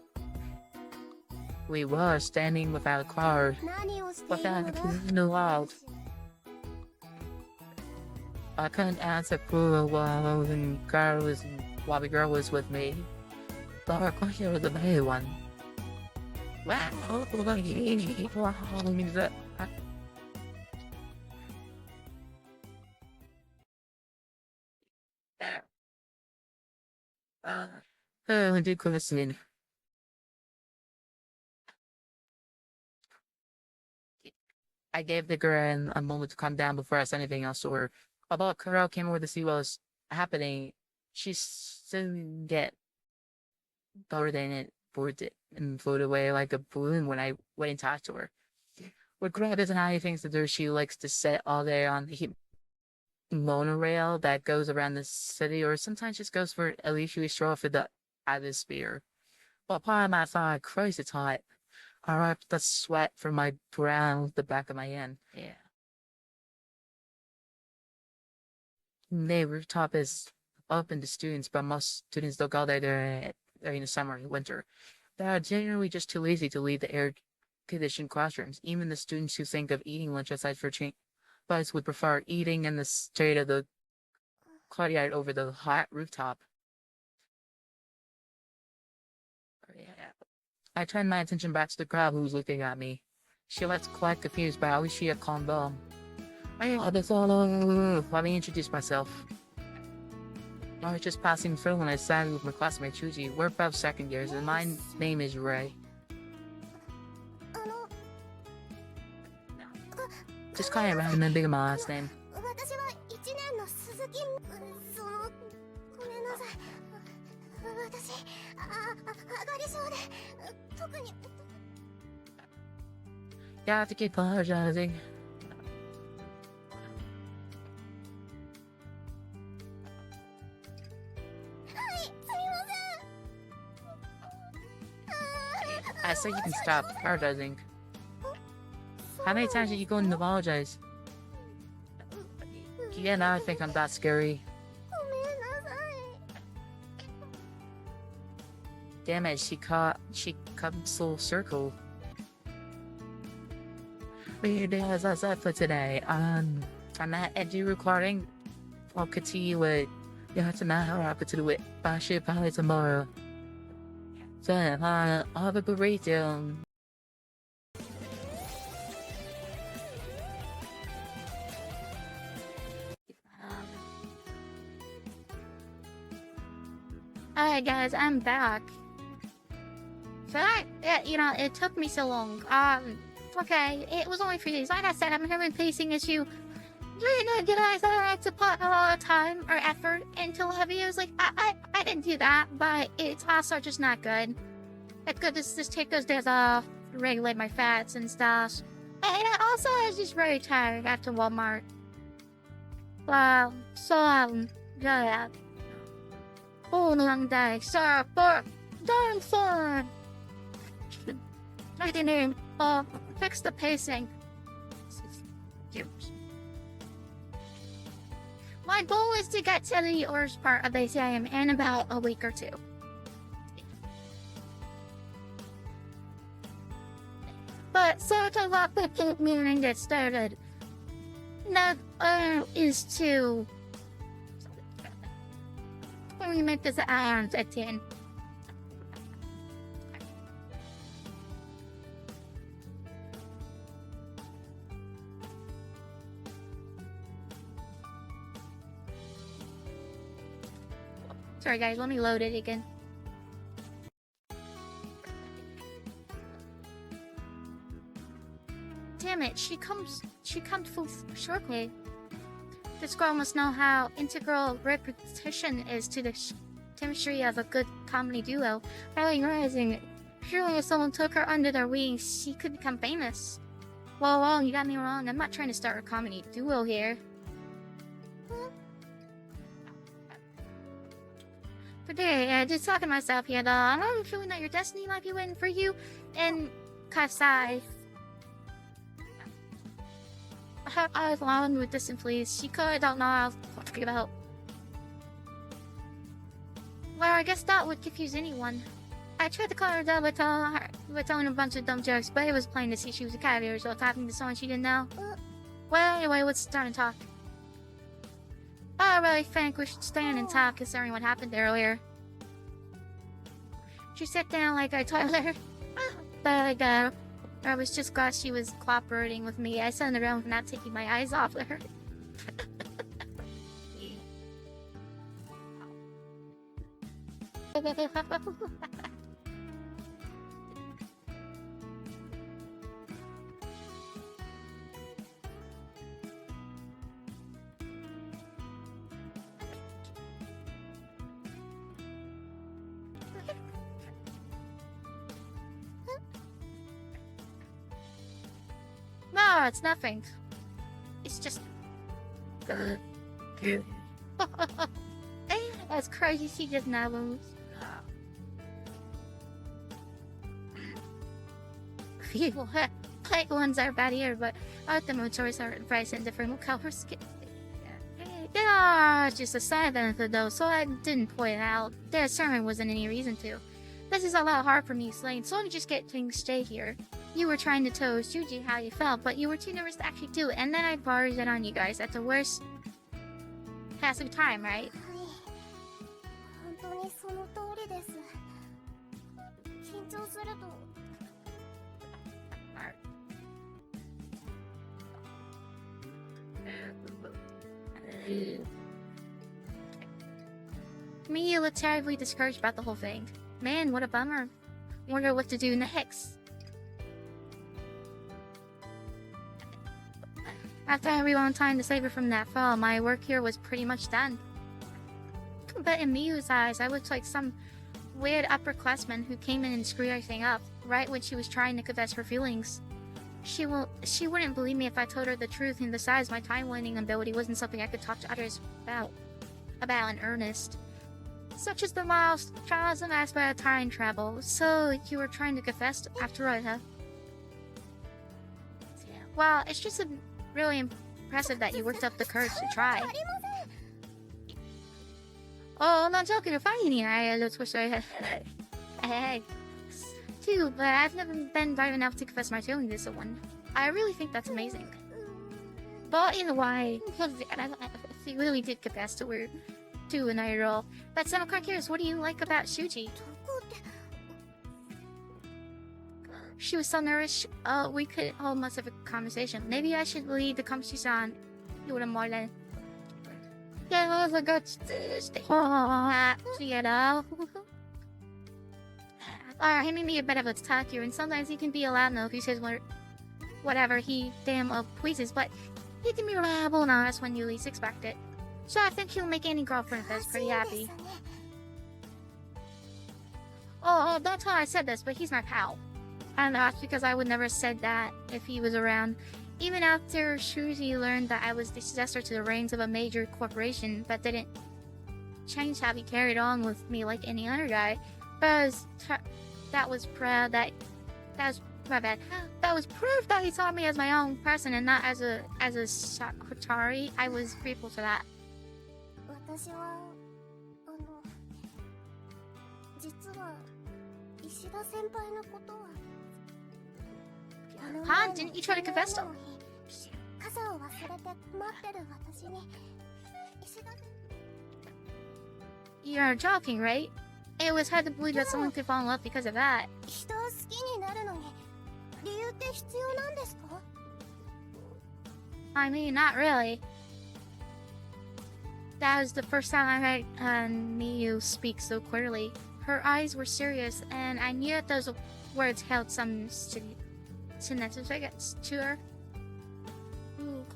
we were standing without a car, 何をしている without の a だ clue in the world. I couldn't answer Kuro while the girl was with me. But her question was a bad one. Wow, means that. Good question. I gave the girl a moment to calm down before I said anything else to her. Although Kuro came over to see what was happening, she soon get bored in it, bored it, and floated away like a balloon when I went and talked to her. When Kuro doesn't have anything to do, she likes to sit all day on the monorail that goes around the city, or sometimes just goes for a leisurely stroll through the atmosphere. But part of my thought, Christ, it's hot. I wiped the sweat from my brow with the back of my hand. Yeah. The rooftop is open to students, but most students don't go there during the summer and winter. They are generally just too lazy to leave the air-conditioned classrooms. Even the students who think of eating lunch outside for change, but would prefer eating in the shade of the courtyard over the hot rooftop. Yeah. I turned my attention back to the crowd who was looking at me. She looked quite confused, but at least she had calmed down. Let me introduce myself. I was just passing through when I sat with my classmate Chuji. We're both second years, and my name is Ray. あの Just kind of random and big my last name. 私は1年の鈴木そのごめんなさい私上がり症で特に You have to keep apologizing. I said you can stop apologizing. How many times are you going to apologize? Yeah, now I think I'm that scary. ごめんなさい Damn it, she comes full circle. Weird as I said for today. I'm not edgy recording. I'll continue it. You have to know how I could do it. But I should probably tomorrow. So, I'll have a great day. Alright guys, I'm back. So it took me so long. Okay, it was only 3 days. Like I said, I'm having a pacing issue. Did I to put a lot of time or effort into videos? Like, I didn't do that, but it's also just not good. It's good to just take those days off, regulate my fats and stuff. And also, I was just very tired after Walmart. Yeah. Oh, long day. Sir, but darn fun. I didn't fix the pacing. My goal is to get to the worst part of ACIM in about a week or two. But sort of what the meaning get started. That is to... Let me make this around at 10. Sorry guys, let me load it again. Damn it, she comes full circle. This girl must know how integral repetition is to the chemistry of a good comedy duo. Probably realizing, surely if someone took her under their wings, she could become famous. Whoa, you got me wrong. I'm not trying to start a comedy duo here. Today, just talking to myself here, though. I have a feeling that your destiny might be waiting for you and Kasai. I was alone with this, and please. She could, don't know what I was talking about. Well, I guess that would confuse anyone. I tried to call her dumb by telling her a bunch of dumb jokes, but it was plain to see she was a cat ear, so talking to someone she didn't know. Well, anyway, let's start and talk. I really think we should stand and talk considering what happened earlier. She sat down like I told her. But I was just glad she was cooperating with me. I sat in the room without taking my eyes off of her. No, it's nothing. It's just... That's crazy, she just nabbles. Phew, white ones are bad here, but the motors are bright and different colors. Yeah, it's just a side benefit though, so I didn't point it out. There certainly wasn't any reason to. This is a lot hard for me, Slane, so let me just get things straight here. You were trying to tell Shuji how you felt, but you were too nervous to actually do it, and then I barged it on you guys at the worst passing time, right? 本当にその通りです。緊張すると Me, you look terribly discouraged about the whole thing. Man, what a bummer. Wonder what to do next. After everyone time to save her from that fall, my work here was pretty much done. But in Miyu's eyes, I looked like some weird upperclassman who came in and screwed everything up, right when she was trying to confess her feelings. She wouldn't believe me if I told her the truth, and besides, my time-winding ability wasn't something I could talk to others about in earnest. Such as the miles, trials and aspect of time travel. So, you were trying to confess after all, huh? Well, it's just really impressive that you worked up the courage to try. Oh, I'm not joking, you're fine here. I just wish I had... Hey. Too, but I've never been brave enough to confess my feelings to someone. I really think that's amazing. But either way, he really did confess to her, to an idol. But I'm quite curious, what do you like about Shuji? She was so nervous, we couldn't hold much of a conversation. Maybe I should lead the conversation. You would have more than... Yeah, it was a good... You know? He made me a bit of a talker, and sometimes he can be a loud enough. He says whatever he damn pleases, but he can be reliable and honest when you least expect it. So I think he'll make any girlfriend of his pretty happy. Oh, don't tell her I said this, but he's my pal. And that's because I would never have said that if he was around. Even after Shuji learned that I was the successor to the reins of a major corporation, that didn't change how he carried on with me like any other guy. But that was my bad. That was proof that he saw me as my own person and not as a secretary. I was grateful for that. 私は実は石田先輩のことは Huh? Didn't you try to confess to him? 傘を忘れて待ってる私に石田 You're joking, right? It was hard to believe that someone could fall in love because of that. 人を好きになるのに理由って必要なんですか I mean, not really. That was the first time I heard Miyu speak so clearly. Her eyes were serious, and I knew that those words held some significance to her.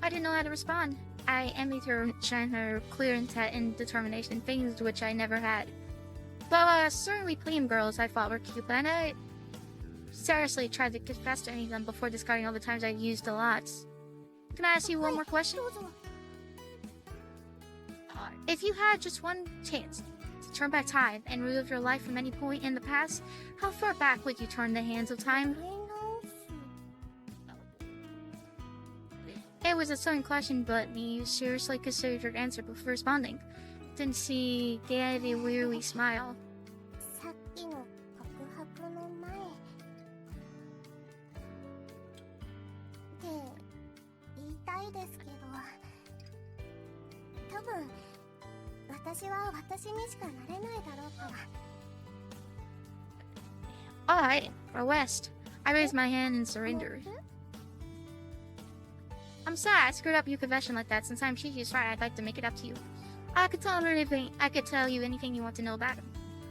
I didn't know how to respond. I envied her, showing her clear intent and determination, things which I never had. But certainly playing girls I thought were cute, and I seriously tried to confess to any of them before discarding all the times I used the lots. Can I ask you one more question? If you had just one chance to turn back time and relive your life from any point in the past, how far back would you turn the hands of time? やり直す It was a sudden question, but you seriously considered your answer before responding. Then she gave a weary smile. さっきの告白の前って言いたいですけど、多分私は私にしかなれないだろうから。 Alright, for West. I raised my hand in surrender. I'm sorry I screwed up your confession like that. Since I'm Shiki's right, I'd like to make it up to you. I could tell you anything you want to know about him.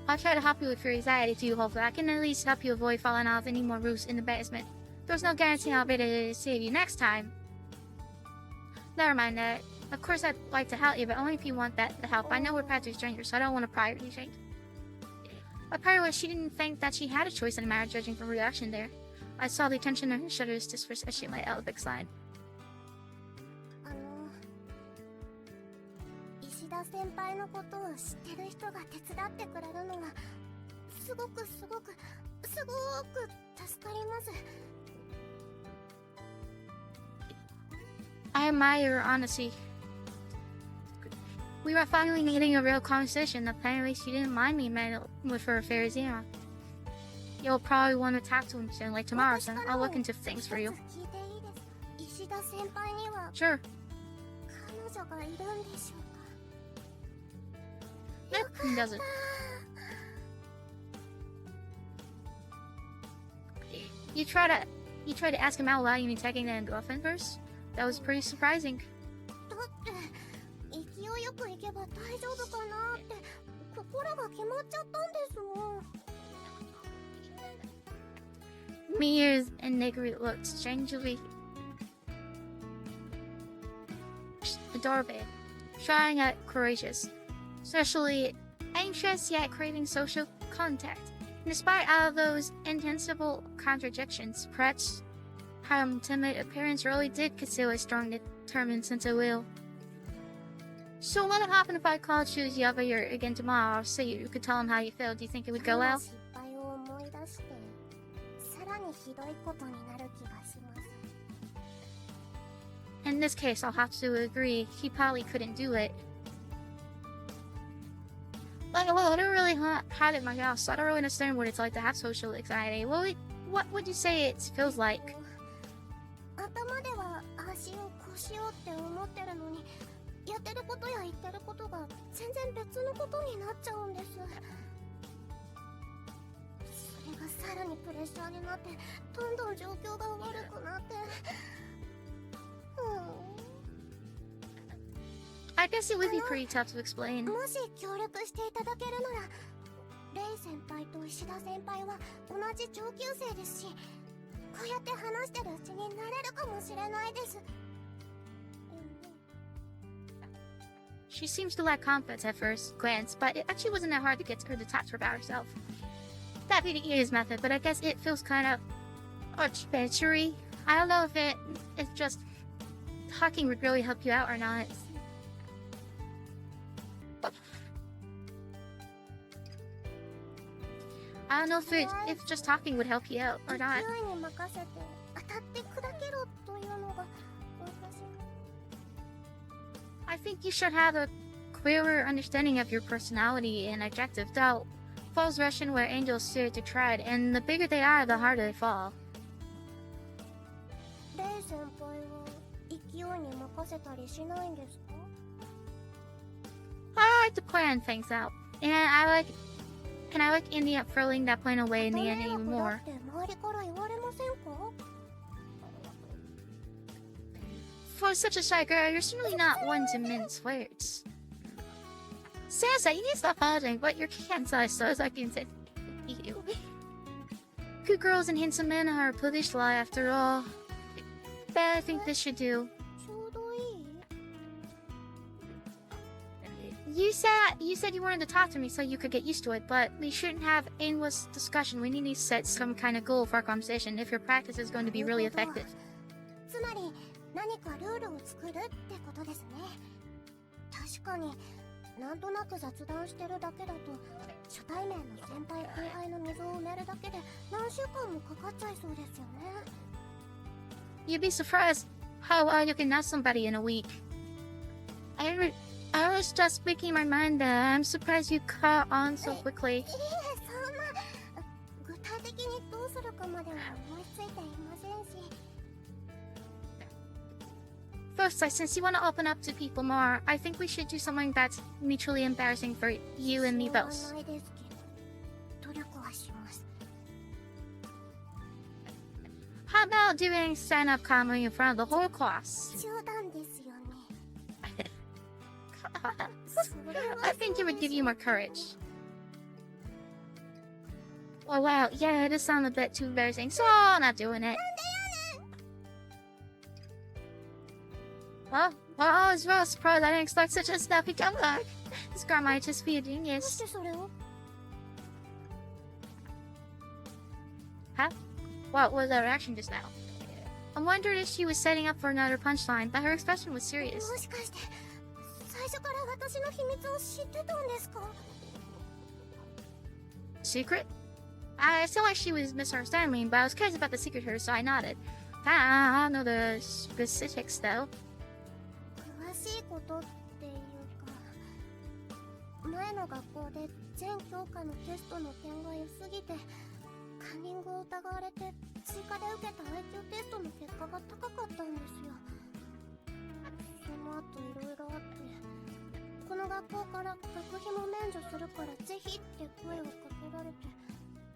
I'll try to help you with your anxiety too, hopefully. I can at least help you avoid falling off any more roofs in the basement. There's no guarantee I'll be able to save you next time. Never mind that. Of course I'd like to help you, but only if you want that help. I know we're practically strangers, so I don't want to pry your shade. But part of what she didn't think that she had a choice in the matter, judging from her reaction there. I saw the tension in her shoulders disperse as she let out a big sigh. 石田先輩のことを知ってる人が手伝ってくれるのはすごく助かります。 I admire your honesty. We were finally getting a real conversation. Apparently she didn't mind me meddling with her affairs either. You'll probably want to talk to him soon, like tomorrow, so I'll look into things for you. 一つ聞いていいですか？石田先輩には Sure. 彼女がいるんでしょうか？ Nope, he doesn't. You try to ask him out without even taking the girlfriend first? That was pretty surprising. だって勢いよく行けば大丈夫かなって心が決まっちゃったんですもん。 Mia's and Negri looked strangely adorable, trying yet courageous, especially anxious yet craving social contact. Despite all those intensible contradictions, perhaps her timid appearance really did conceal a strong, determined sense of will. So what would happen if I called you the other year again tomorrow? So you could tell him how you feel. Do you think it would go well? 失敗を思い出してさらにひどいことになる気がします。 In this case, I'll have to agree. He probably couldn't do it. Like, well, I don't really have it myself, so I don't really understand what it's like to have social anxiety. What would you say it feels like? 頭ではああしようこうしようって思ってるのにやってることや言ってることが全然別のことになっちゃうんです。それがさらにプレッシャーになってどんどん状況が悪くなって。I guess it would be pretty tough to explain. もし協力していただけるならレイ先輩と石田先輩は同じ上級生ですしこうやって話してるうちになれるかもしれないです。 She seems to lack confidence at first glance, but it actually wasn't that hard to get her to talk to her about herself. That being his method, but I guess it feels kind of arbitrary. I don't know if it's just talking would really help you out or not. I don't know if just talking would help you out or not. 勢いに任せて当たって砕けろというのが私の I think you should have a clearer understanding of your personality and objective. Doubt falls rush in where angels fear to tread, and the bigger they are, the harder they fall. レイ先輩は勢いに任せたりしないんですか？ I like to plan things out, and I like ending up throwing that plan away in the end even more. って周りから言われませんか？ For such a shy girl, you're certainly not one to mince words. Sansa, you need to stop apologizing, but your can't so as I can say you. Good girls and handsome men are a privileged lie after all. But I think this should do. ちょうどいい？ You said you wanted to talk to me so you could get used to it, but we shouldn't have aimless discussion. We need to set some kind of goal for our conversation if your practice is going to be really effective. つまり何かルールを作るってことですね。確かになんとなく雑談してるだけだと初対面の先輩後輩の溝を埋めるだけで何週間もかかっちゃいそうですよね。 You'd be surprised how you can know somebody in a week. I was just speaking my mind. I'm surprised you caught on so quickly. いえ、そんな具体的にどうするかまでは思いついていませんし。 First, since you want to open up to people more, I think we should do something that's mutually embarrassing for you and me しょうが both. ないですけど、努力はします。 How about doing stand-up comedy in front of the whole class? 冗談ですよね。 I think it would give you more courage. Oh wow, yeah, it does sound a bit too embarrassing, so I'm not doing it. Well, I was real surprised I didn't expect such a snappy comeback. This girl might just be a どうし genius. てそれを？ Huh? What was her reaction just now? I wondered if she was setting up for another punchline, but her expression was serious. もしかして最初から私の秘密を知ってたんですか？ Secret? I feel like she was misunderstanding me, but I was curious about the secret here, so I nodded. I don't know the specifics, though. 詳しいことっていうか、前の学校で全教科のテストの点が良すぎてカンニングを疑われて追加で受けた IQ テストの結果が高かったんですよ。その後いろいろあって、この学校から学費も免除するからぜひって声をかけられて、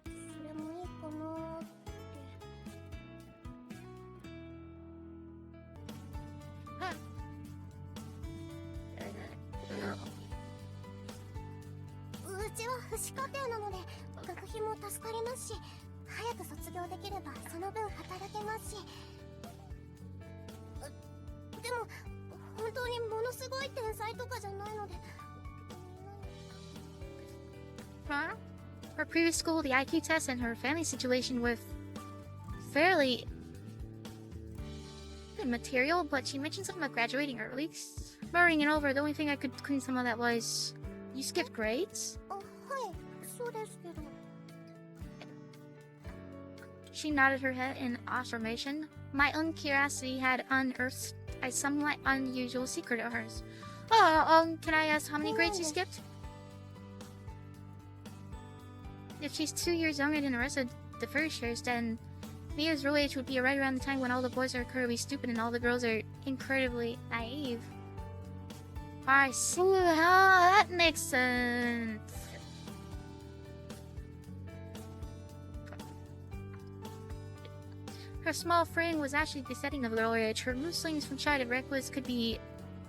それもいいかなーって。うちは不死家庭なので学費も助かりますし、早く卒業できればその分働けますし。でも本当にものすごい天才とかじゃないので。 Huh? Her previous school, the IQ test, and her family situation with fairly immaterial, but she mentioned something about graduating early. Murmuring it over, the only thing I could clean some of that was, you skipped grades? あ、はい、そうですけど。 She nodded her head in affirmation. My own curiosity had unearthed a somewhat unusual secret of hers. Can I ask how many grades you skipped? If she's 2 years younger than the rest of the first years, then Mia's real age would be right around the time when all the boys are incredibly stupid and all the girls are incredibly naive. I see how that makes sense. Her small frame was actually the setting of the lower age. Her mood swings from shy to reckless could be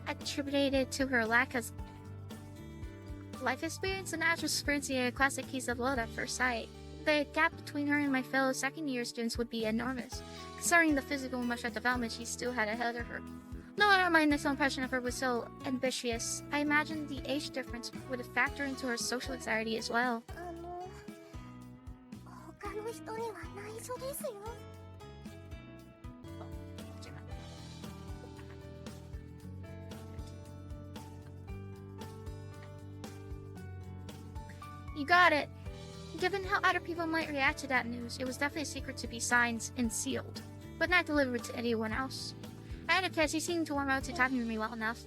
attributed to her lack of life experience and natural experiencing a classic case of love at first sight. The gap between her and my fellow second-year students would be enormous, considering the physical and emotional development she still had ahead of her. No matter my initial impression of her was so ambitious, I imagined the age difference would factor into her social anxiety as well. 他の人には内緒ですよ。 You got it. Given how other people might react to that news, it was definitely a secret to be signed and sealed, but not delivered to anyone else. I had a case, he seemed to warm up to talking to me well enough.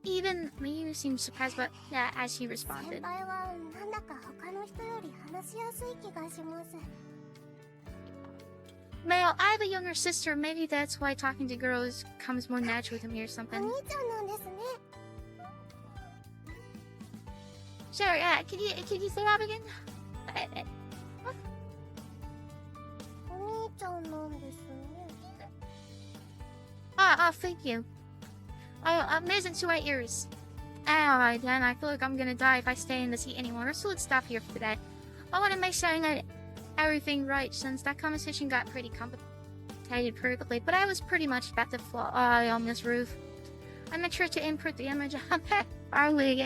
Even me seemed surprised by that as he 先 responded. 輩はなんだか他の人より話しやすい気がします。 Male, I have a younger sister, maybe that's why talking to girls comes more natural to me or お something. 兄ちゃんなんですね。 Sure, can you say that again? お兄ちゃんなんですね。 Thank you. Amazing to my ears. Alright then, I feel like I'm gonna die if I stay in the seat anymore, so let's stop here for today. I want to make sure I got everything right since that conversation got pretty complicated pretty quickly, but I was pretty much about to fly on this roof. I made sure to input the image on that early,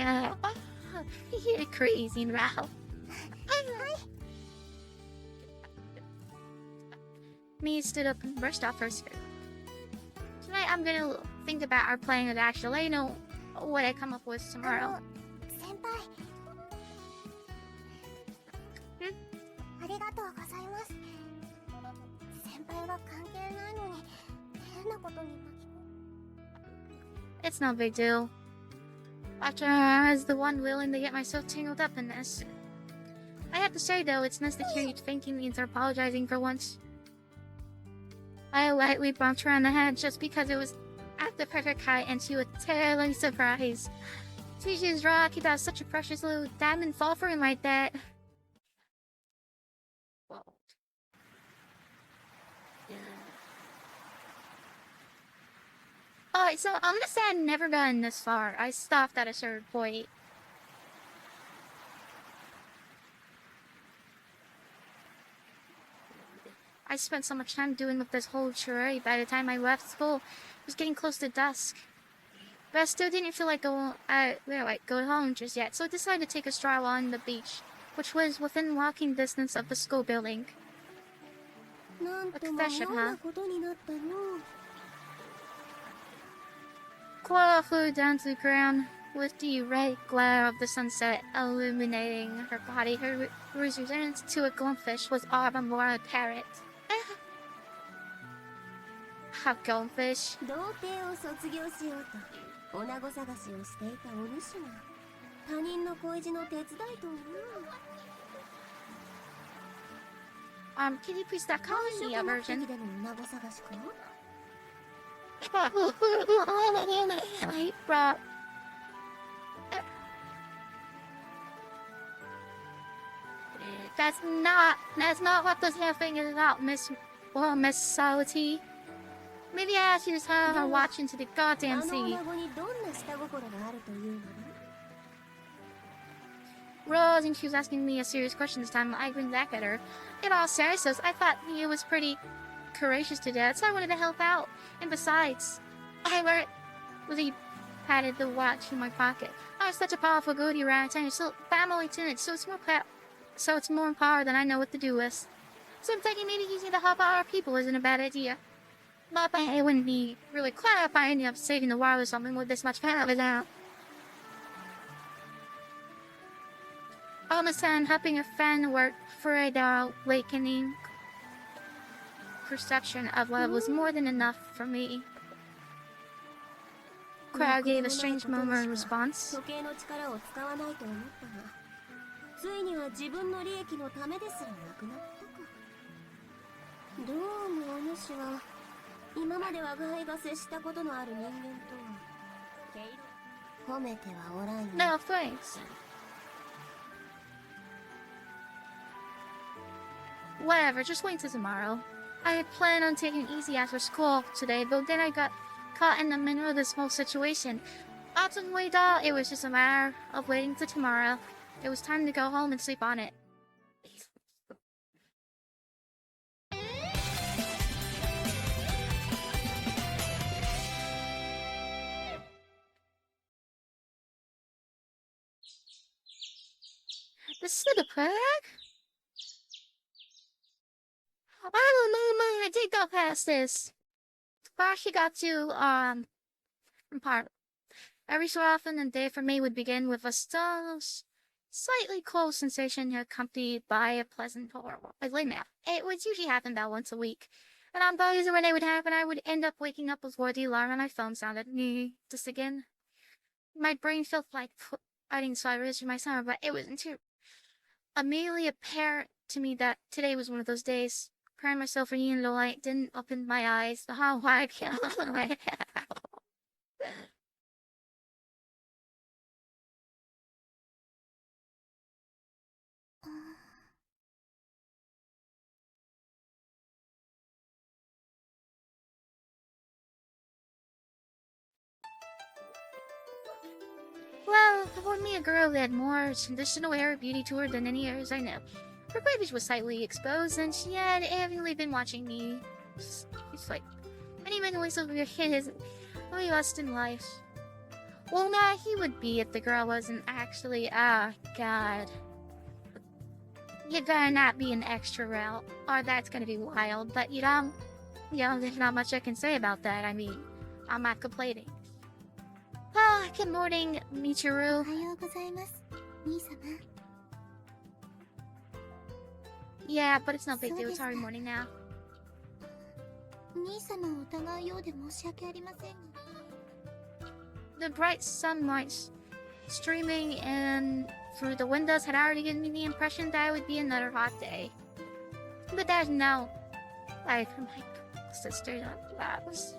You're crazy, Ralph. Mia stood up and brushed off her skirt. Tonight I'm gonna think about our plan of action. Let you know what I come up with tomorrow. 先輩 Hmm? ありがとうございます。先輩は関係ないのに変なことに巻き込む。 It's no big deal. After I was the one willing to get myself tangled up in this. I have to say though, it's nice to hear you thanking me instead of apologizing for once. I lightly bumped her on the head just because it was at the perfect height and she was terribly surprised. TJ's rocky about such a precious little diamond fall for him like that. Whoa. Alright, so I'm gonna say I've never gotten this far. I stopped at a certain point. I spent so much time doing with this whole charade by the time I left school. It was getting close to dusk. But I still didn't feel like going home just yet, so I decided to take a stroll on the beach, which was within walking distance of the school building. なんとも妙なことになったの。 Cora flew down to the ground with the red glare of the sunset illuminating her body. Her resemblance to a goldfish was all the more apparent. A goldfish? 童貞を卒業しようと女子探しをしていたお主が他人の恋路の手伝いとはな。 Can you please stop calling me a virgin? での女子探しか Wait, bro. That's not what this whole thing is about, Miss Salty. Maybe I asked you to tell her watch into the goddamn あの sea. 女子にどんな下心があるというのだ。 Rose, and she was asking me a serious question this time. I grinned back at her. In all seriousness, I thought he was pretty courageous to death, so I wanted to help out. And besides, I learned was he patted the watch in my pocket. I was such a powerful goody rat, and it's family tuned, so it's more power than I know what to do with. So I'm thinking maybe using to help out our people isn't a bad idea. Not that it wouldn't be really clever if I ended up saving the world or something with this much power now. All this time, helping a friend work for a awakening perception of love was more than enough for me. Crowd gave a strange murmur in response. 時計の力を使わないと思ったが、ついには自分の利益のためですらなくなったか。どうもお主は今まで我が輩が接したことのある人間とは褒めてはおらんよ。 No, thanks. Whatever, just wait till tomorrow. I had planned on taking it easy after school today, but then I got caught in the middle of this whole situation. Ultimately, though, it was just a matter of waiting till tomorrow. It was time to go home and sleep on it. This is the plug? I did go past this. But she got to, part. Every so often, a day for me would begin with a still, slightly cold sensation accompanied by a pleasant or a late nap. It would usually happen about once a week. And on those when they would happen, I would end up waking up before the alarm on my phone sounded. Just again. My brain felt like fighting so I raised my summer, but it was immediately apparent to me that today was one of those days. Crying myself in the light, didn't open my eyes. How I can Well, for me, a girl that had more traditional air of beauty to her than any others I know. Her cleavage was slightly exposed, and she had evidently been watching me. It's like, any man always over his only lust in life. Well, nah, he would be if the girl wasn't actually. Ah, God. You gotta not be an extra route, or that's gonna be wild. But there's not much I can say about that. I mean, I'm not complaining. Ah, good morning, Michiru. おはようございます、兄様。 Yeah, but it's no big So deal. It's this already time. morning now. 兄様を疑うようで申し訳ありませんが。 The bright sunlight streaming in through the windows had already given me the impression that it would be another hot day. But there's no, like, my sister laughs.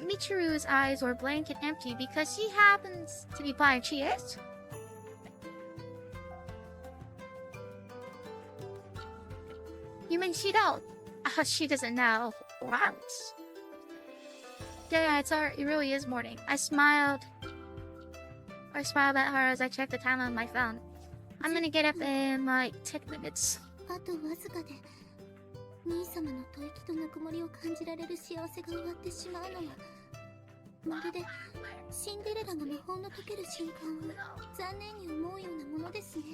Michiru's eyes were blank and empty because she happens to be blind. She is. You mean she don't? She doesn't know. What? Yeah, it really is morning. I smiled at her as I checked the time on my phone. I'm gonna get up in like 10 minutes. あとわずかで兄様の吐息とぬくもりを感じられる幸せが終わってしまうのはまるでシンデレラが魔法の解ける瞬間を残念に思うようなものですね。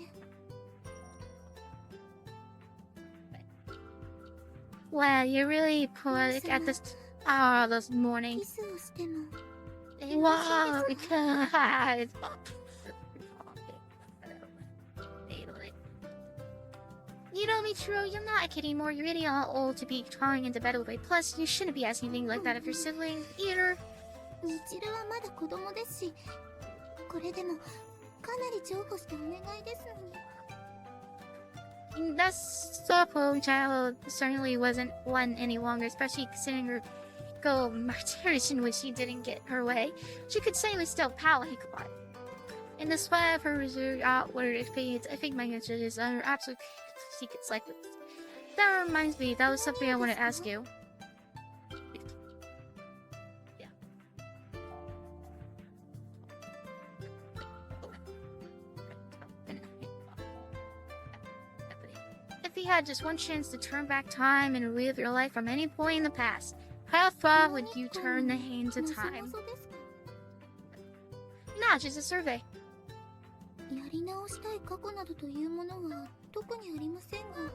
Wow, you're really poetic at this hour this morning. キスをしても Wow, because you know, Michiru, you're not a kid anymore. You're really old to be crawling into bed with me. Plus, you shouldn't be asking things like that of your sibling either. ミチルはまだ子供ですし、これでもかなり譲歩してお願いですのに。 That's so poor child certainly wasn't one any longer, especially considering her go martyrs in which she didn't get her way. She could say was still pal Hikabot. In the sweat of her reserved outward experience, I think my answers are absolute secrets like this. That reminds me, that was something I wanted to ask you. Yeah. If you had just one chance to turn back time and relive your life from any point in the past, how far would you turn the hands of time? 望々ですか？ Nah, just a survey. やり直したい過去などというものは特にありませんが。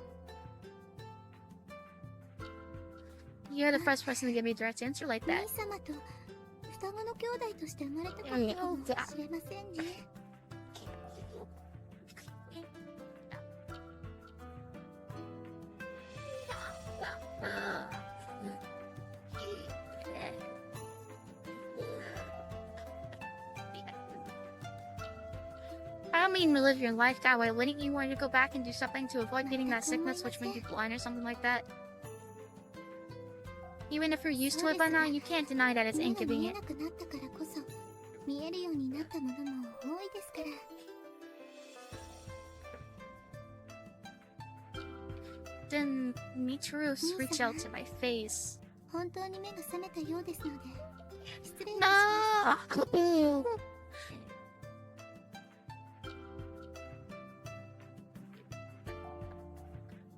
You're the first person to give me a direct answer like 兄 that. 様と双子の兄弟として生まれたかったかもしれませんね。 I don't mean relive your life that way. Wouldn't you want to go back and do something to avoid getting that sickness which made you blind or something like that? Even if you're used to it by now, you can't deny that it's 目が見え inconvenient. なくなったからこそ見えるようになったものも多いですから。 Then Michiru reached out to my face. 本当に目が覚めたようですので失礼いたします。 No!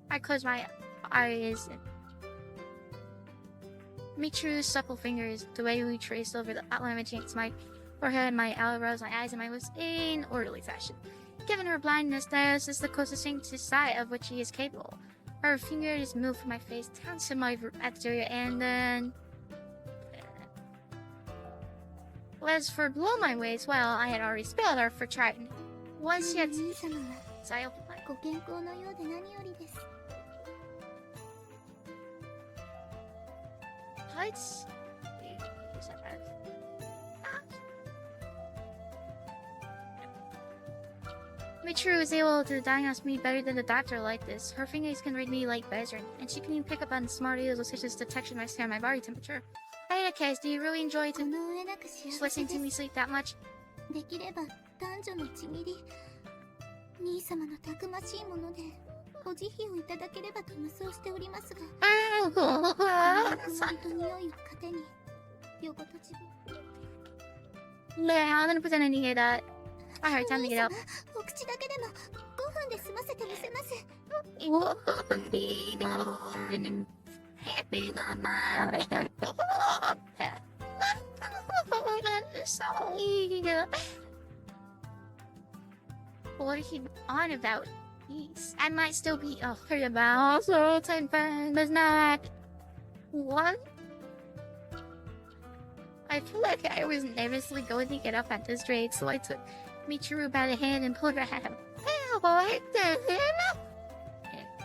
I closed my eyes. Michiru's supple fingers, the way we traced over the outline against my forehead, my eyebrows, my eyes, and my lips in orderly fashion. Given her blindness, this is the closest thing to sight of which she is capable. Her fingers moved from my face down to my exterior, and then... As for below my waist, well, I had already spelled her for Triton. Once she had... 兄様は So I opened my... ご健康のようで何よりです。 Lights? Michiru was able to diagnose me better than the doctor like this. Her fingers can read me like buzzard, and she can even pick up on smart ears such as detection of my skin and my body temperature. In any case, do you really enjoy この上なく幸 just せ listening で to me す。 sleep that much? できれば男女のちぎり兄様のたくましいものでお慈悲をいただければと無双しておりますが、この香りと匂いを糧に横と自分 Yeah, I'm gonna pretend I didn't hear that. Alright, time to get up. お口だけでも5分で済ませてみせます。 What are he on about? Jeez. I might still be hurt about so 10 but not. What? I feel like I was nervously going to get up at this rate, so I took Michiru by the hand and pulled her hand. Hey, boy,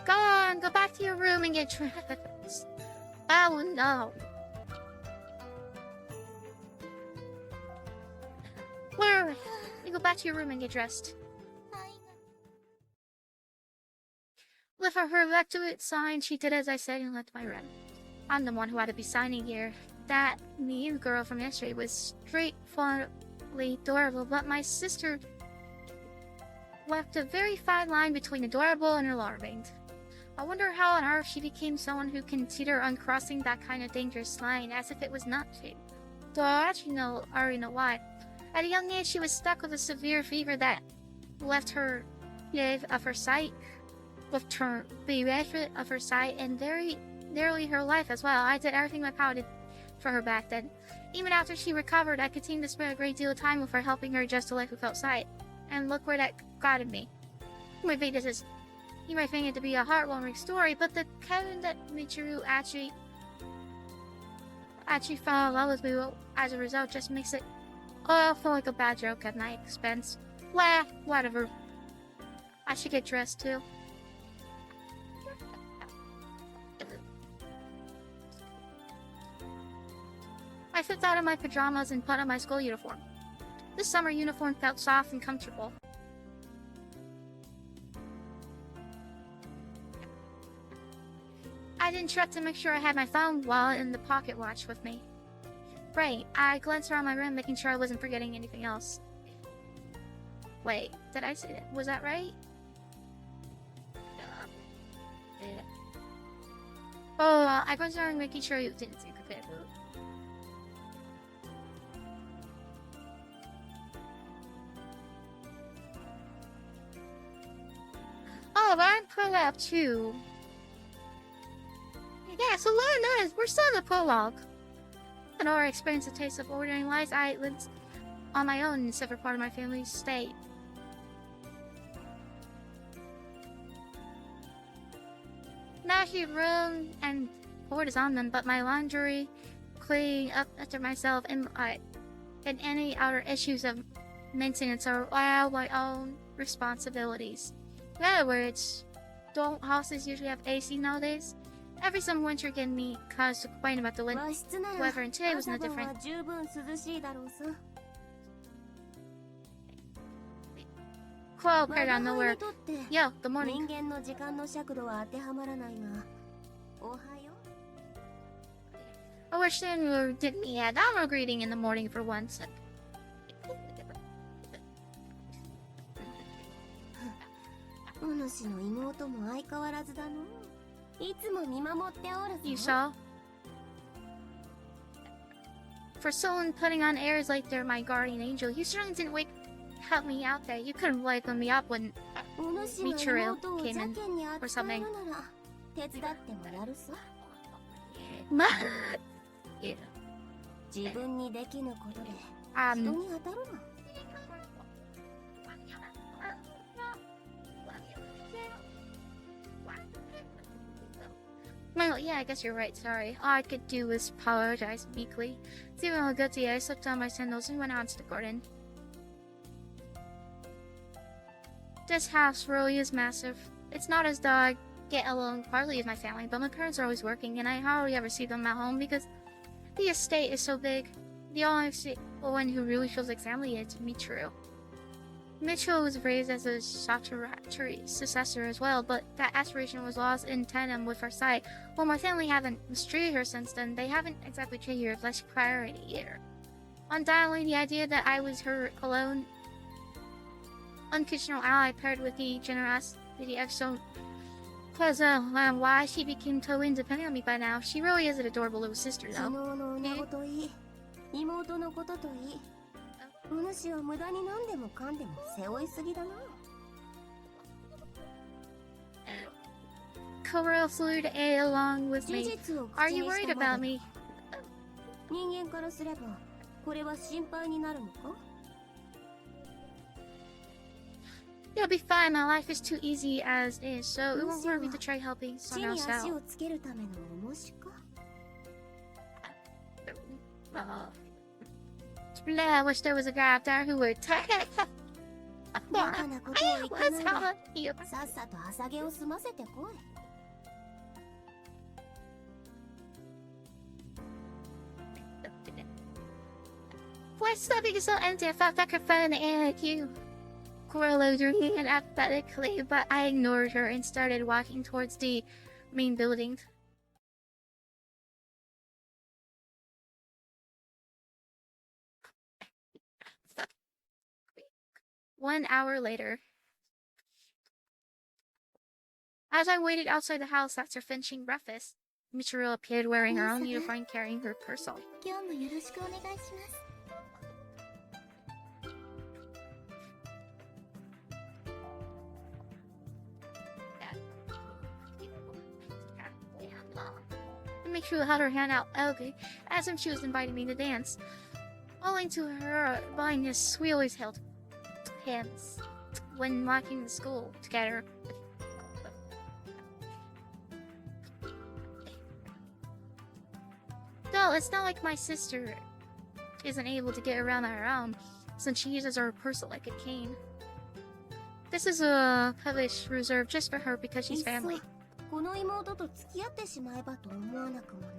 go on, go back to your room and get dressed. Oh no. Where? You go back to your room and get dressed. With her electorate sign, she did as I said and left my room. I'm the one who had to be signing here. That new girl from yesterday was straightforwardly adorable, but my sister left a very fine line between adorable and alarming. I wonder how on earth she became someone who considered uncrossing that kind of dangerous line as if it was not to. Though I actually already know why. At a young age, she was stuck with a severe fever that left her bereft of her sight, and very nearly her life as well. I did everything in my power for her back then. Even after she recovered, I continued to spend a great deal of time with her, helping her adjust to life without sight. And look where that got me. You might think it to be a heartwarming story, but the Kevin that Michiru actually fell in love with me as a result just makes it feel like a bad joke at my expense. Well, whatever. I should get dressed too. I slipped out of my pajamas and put on my school uniform. This summer uniform felt soft and comfortable. I didn't check to make sure I had my phone, wallet, and the pocket watch with me. Right, I glanced around my room, making sure I wasn't forgetting anything else. Wait, did I say that? Was that right? Oh, I glanced around, making sure you didn't see the fit. Oh, but I'm prologue too. Yeah, so learn us. We're still in the prologue. I know I experienced a taste of ordering life islands on my own in a separate part of my family's state. Now she room and board is on them, but my laundry, cleaning up after myself, and any outer issues of maintenance are all my own responsibilities. In other words, don't houses usually have AC nowadays? Every summer winter getting me cause to complain about the weather, and today was no different. Cool, appeared out of nowhere. Yo, good morning. I wish you did me a normal greeting in the morning for once. You saw? For someone putting on airs like they're my guardian angel, you certainly didn't help me out there. You couldn't wake me up when Michiru came in or something. Well, yeah, I guess you're right, sorry. All I could do was apologize meekly. Feeling all guilty, I slipped on my sandals and went out to the garden. This house really is massive. It's not as though I get along partly with my family, but my parents are always working, and I hardly ever see them at home because the estate is so big. The only one who really feels like family is Michiru. Michiru was raised as a Satori successor as well, but that aspiration was lost in tandem with her sight. While my family haven't mistreated her since then, they haven't exactly treated her with less priority either. Undoubtedly, the idea that I was her alone, unconditional ally paired with the generosity of so because why she became totally independent of me by now. She really is an adorable little sister, though. Kuro flew to A along with me. Are you worried about me? You'll be fine. My life is too easy as is, so it won't hurt me to try helping someone else out. I wish there was a guy out there who would take it. バカなことを言ってないで What's wrong with you? さっさと朝毛を済ませてこい。 Why stomach is so empty? I felt like I fell in the air like you. Cora looked at me apathetically, but I ignored her and started walking towards the main building. One hour later. As I waited outside the house after finishing breakfast, Michiru appeared wearing her own uniform carrying her parcel. 今日もよろしくお願いします。 Michiru held her hand out elegantly, as if she was inviting me to dance. Owing to her blindness, we always held hands when walking to school together. Though it's not like my sister isn't able to get around on her own, since she uses her parcel like a cane. This is a privilege reserved just for her because she's family. この妹と付き合ってしまえばと思わなくもない。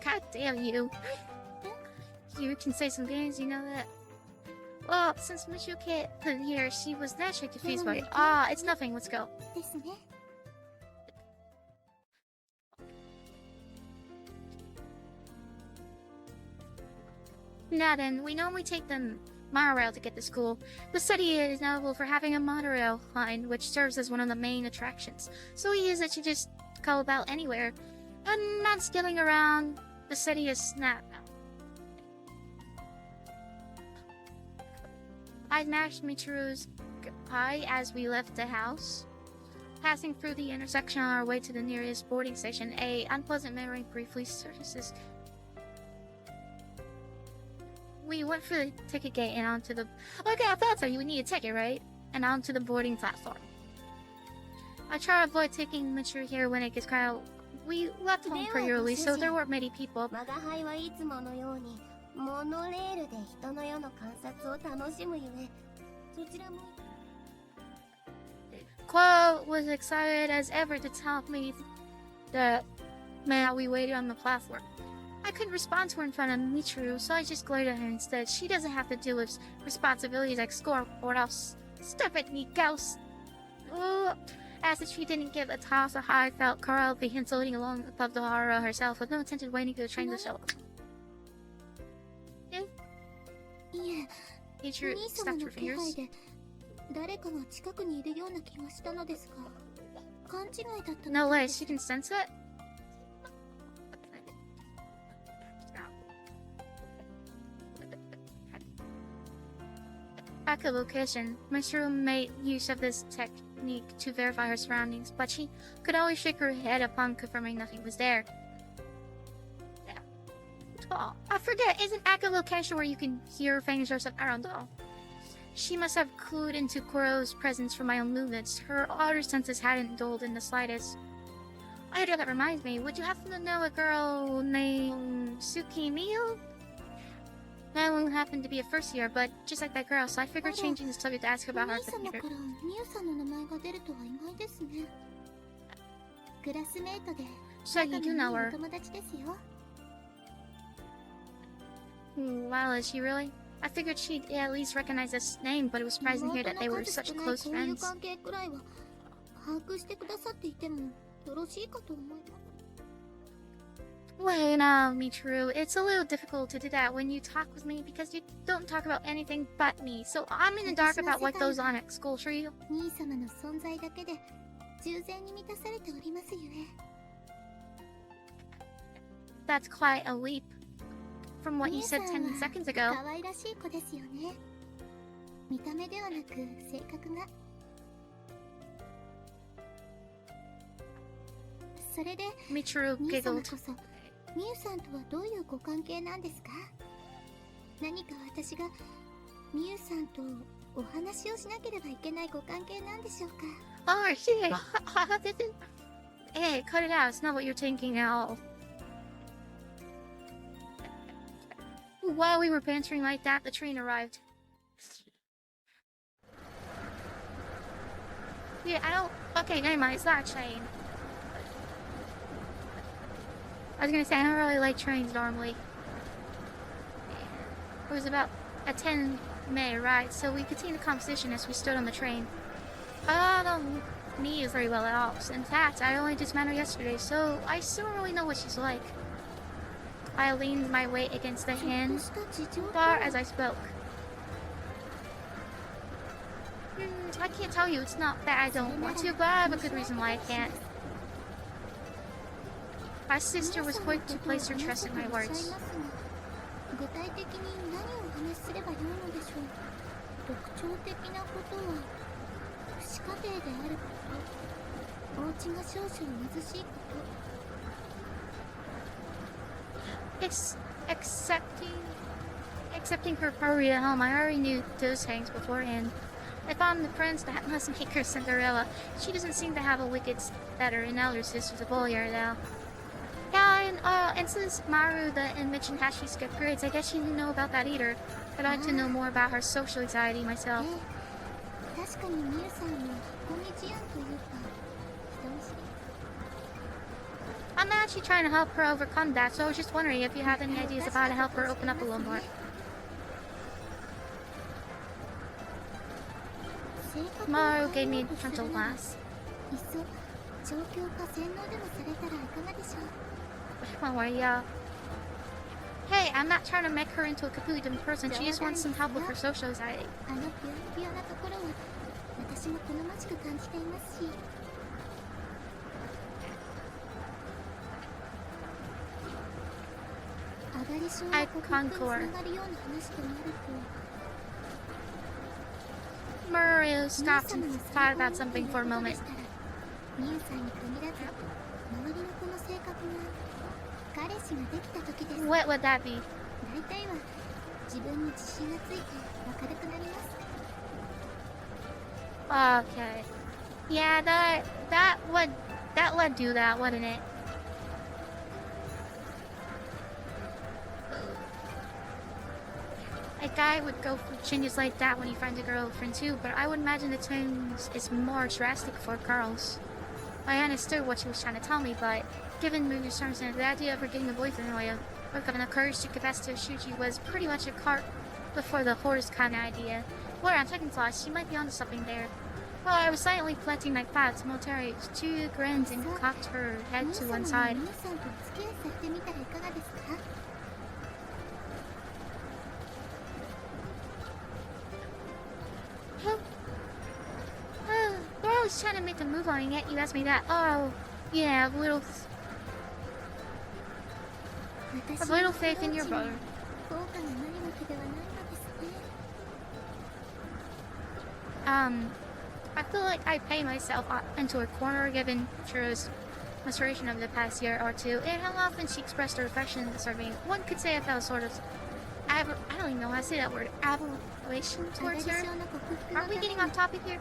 God damn you. You can say some things, you know that. Well, since Michiru can't put here, she was naturally confused by it. Ah, it's nothing, let's go. ですね。 Now then, we normally take the monorail to get to school. The city is notable for having a monorail line, which serves as one of the main attractions. So we use it to just go about anywhere. And not skidding around, the city is snap. I matched Michiru's eye as we left the house. Passing through the intersection on our way to the nearest boarding station, a unpleasant memory briefly surfaces. We went through the ticket gate and onto the... Okay, I thought so. You would need a ticket, right? And onto the boarding platform. I try to avoid taking Michiru here when it gets crowded. We left home pretty early, so there weren't many people. 我が輩はいつものようにモノレールで人の世の観察を楽しむゆえ、そちらも。 Quo was excited as ever to tell me that man we waited on the platform. I couldn't respond to her in front of Michiru, so I just glared at her instead. She doesn't have to deal with responsibilities like school or else. Stop it, me ghost! As if she didn't give a toss of how I felt, Cora began floating along above the horror herself with no intention of waiting for the train to show. いえ、 Michiru 兄様 snapped の her 気配 fingers. で誰かが近くにいるような気がしたのですが、勘違いだった No の way, です she can sense it? Echolocation. Michiru made use of this technique to verify her surroundings, but she could always shake her head upon confirming nothing was there. Oh, I forget, isn't echolocation where you can hear things or something? I don't know. She must have clued into Kuro's presence from my own movements. Her outer senses hadn't dulled in the slightest. Oh, that reminds me, would you happen to know a girl named Suki Miyu? I only happened to be a first year, but just like that girl, so I figured changing the subject to ask about her 兄様からミユさんの名前が出るとは意外ですね。クラスメートで So you 仲 do の know いい her. お友達ですよ。 Wow, is she really? I figured she'd at least recognize this name, but it was surprising to hear that they were such close こういう friends. 関係くらいは把握してくださっていてもよろしいかと思います。 Wait, no, Michiru, it's a little difficult to do that when you talk with me because you don't talk about anything but me. So I'm in the dark about what goes on at school, sure you? 兄様の存在だけで従前に満たされておりますゆえ。 That's quite a leap from what you said 10 seconds ago. 可愛らしい子ですよね。見た目ではなく性格が。それで Michiru 兄様 giggled. こそミユさんとはどういうご関係なんですか？何か私がミユさんとお話をしなければいけないご関係なんでしょうか？ Oh, shit. Hey, cut it out. It's not what you're thinking at all. While we were bantering like that, the train arrived. Yeah, I don't... Okay, never mind, it's not a train. I was gonna say, I don't really like trains normally. It was about a 10-minute ride, so we continued the conversation as we stood on the train. I don't know her very well at all. In fact, I only just met her yesterday, so I still don't really know what she's like. I leaned my weight against the hand bar as I spoke. I can't tell you, it's not that I don't want to, but I have a good reason why I can't. My sister was quick to place her trust in my words. It's accepting her party at home. I already knew those things beforehand. If I'm the prince, that must make her Cinderella. She doesn't seem to have a wicked stutter, and elder sister's a bullier though. Yeah, and since Maru mentioned how she skipped grades, I guess she didn't know about that either. I'd like to know more about her social anxiety myself. I'm actually trying to help her overcome that, so I was just wondering if you have any ideas of how to help her open up a little more. Maru gave me a frontal glance. Don't worry, Hey, I'm not trying to make her into a completely different person. She just wants some help with her social anxiety. I concord. Maru stopped and thought about something for a moment. What would that be? Okay. Yeah, that would do that, wouldn't it? A guy would go for changes like that when he finds a girlfriend too, but I would imagine the change is more drastic for girls. I understood what she was trying to tell me, but given Muru's circumstances, the idea of her getting a boyfriend or having the courage to confess to Shuji was pretty much a cart before the horse kind of idea. Well, on second thought, she might be onto something there. Well, I was silently collecting my thoughts. Military, she grinned and cocked her head to one side. We're always trying to make a move on, and yet you asked me that. Oh, yeah, a little faith in your brother. I feel like I pay myself into a corner given Chiro's restoration of the past year or two, and how often she expressed her affection towards me. One could say I felt sort of I don't even know how to say that word. Aberration towards her? Are we getting off topic here?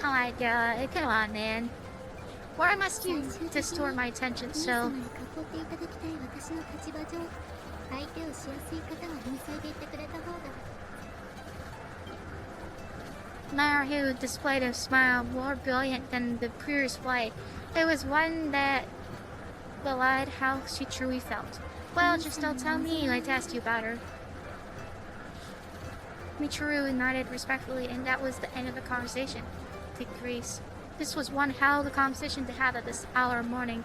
Oh my god, come on, man. Why must you distort my attention so? Maru displayed a smile more brilliant than the previous flight. It was one that belied how she truly felt. Well, just don't tell me I'd like to ask you about her. Michiru nodded respectfully, and that was the end of the conversation. Decrease. This was one hell of a conversation to have at this hour of morning.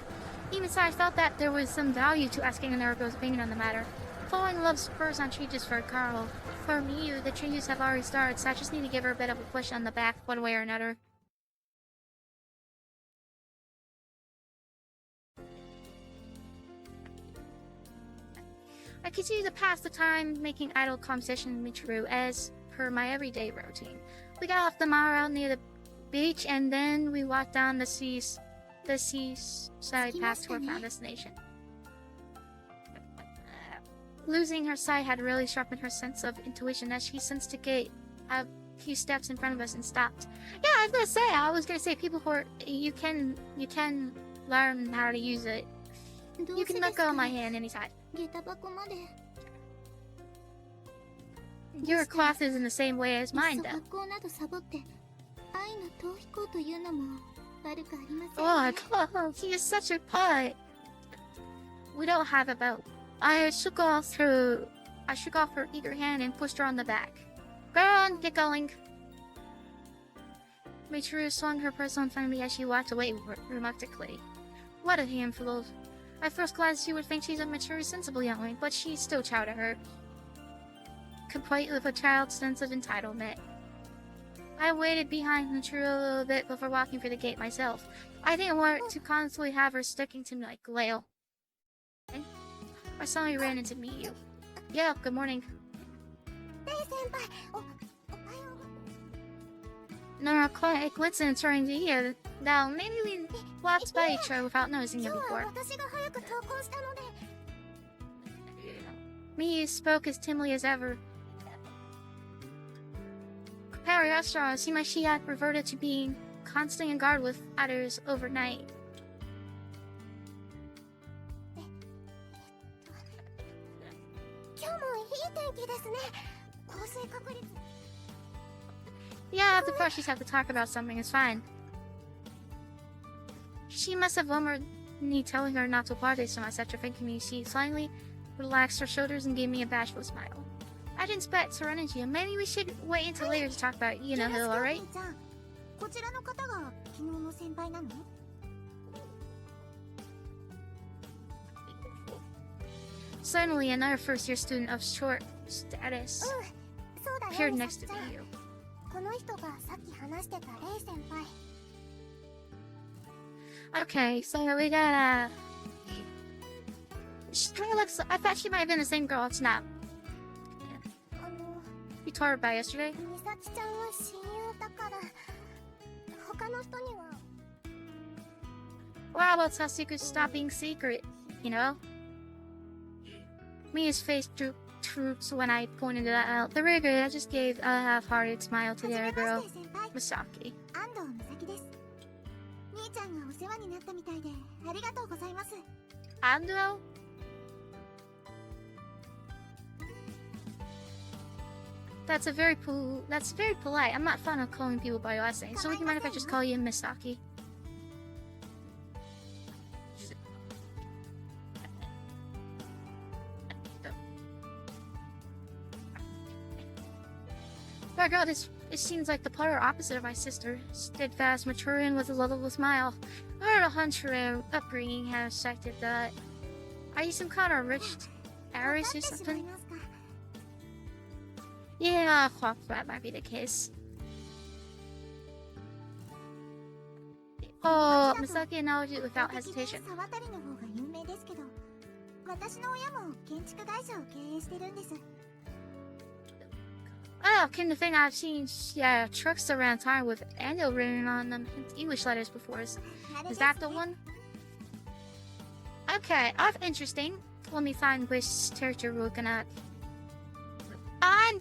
Even so, I felt that there was some value to asking Naruto's opinion on the matter. Falling in love spurs on changes for Carl. For me, the changes have already started, so I just need to give her a bit of a push on the back one way or another. I continue to pass the time making idle conversation with Michiru as per my everyday routine. We got off the Mara near the beach, and then we walked down the seaside path to our final destination. Losing her sight had really sharpened her sense of intuition as she sensed a gate few steps in front of us and stopped. Yeah, I was gonna say people who are you can learn how to use it. You can let go of my hand anytime. 下駄箱まで Your cloth is in the same way as いっ mine そ though. 学校などサボって愛の逃避行というのも悪くありません Oh, he is such a pie. We don't have a boat. I shook off her eager hand and pushed her on the back. Go on, get going. Michiru swung her purse on finally as she walked away reluctantly. What a handful. At first glance, you would think she's a mature, sensible young woman, but she still chowed at her, complete with a child's sense of entitlement. I waited behind Michiru a little bit before walking through the gate myself. I didn't want to constantly have her sticking to me like Glail. I suddenly ran in to meet you. Yeah, good morning. レイ先輩おはよう No, coincidence starting to hear. Now, maybe we walked by each other without noticing 今 it 日は before. 私が早く投稿したので Me spoke as timidly as ever. Compared to restaurant, it seemed like she had reverted to being constantly on guard with others overnight. 今日もいい天気ですね降水確率 Yeah, after first she'd have to talk about something, it's fine. She must have remembered me telling her not to apologize so much after thanking me. She slightly relaxed her shoulders and gave me a bashful smile. I didn't expect serenity. Maybe we should wait until later to talk about you know who, alright? ちゃんこちらの方が昨日の先輩なの Suddenly, another first-year student of short status そうだ appeared よ next to 美咲ちゃん you. この人がさっき話してたレイ先輩 Okay, so we got she kind of looks. I thought she might have been the same girl. It's not. あの You told her about yesterday. 美咲ちゃんは親友だから他の人には Well, about how secrets stop being secret, you know? Mia's face droops when I pointed that out. The rigor, I just gave a half-hearted smile to the は other じめ girl, まして先輩 Misaki. 安藤美咲です兄ちゃんがお世話になったみたいでありがとうございます Ando? That's very polite. I'm not fond of calling people by last name, so would you mind if I just call you Misaki? My god, it seems like the polar opposite of my sister. Steadfast, mature, and with a lovable smile. I heard a hunch her upbringing had affected that. Are you some kind of rich 分 heiress かっ or てしまい something? ますか Yeah, fuck, that might be the case. Oh, Misaki acknowledged it without 的に hesitation. 沢渡りの方が有名ですけど私の親も建築会社を経営してるんです Oh, came to think I've seen trucks around town with annual written on them in English letters before. Is あれです that the ね one? Okay, that's interesting. Let me find which character we're looking at. And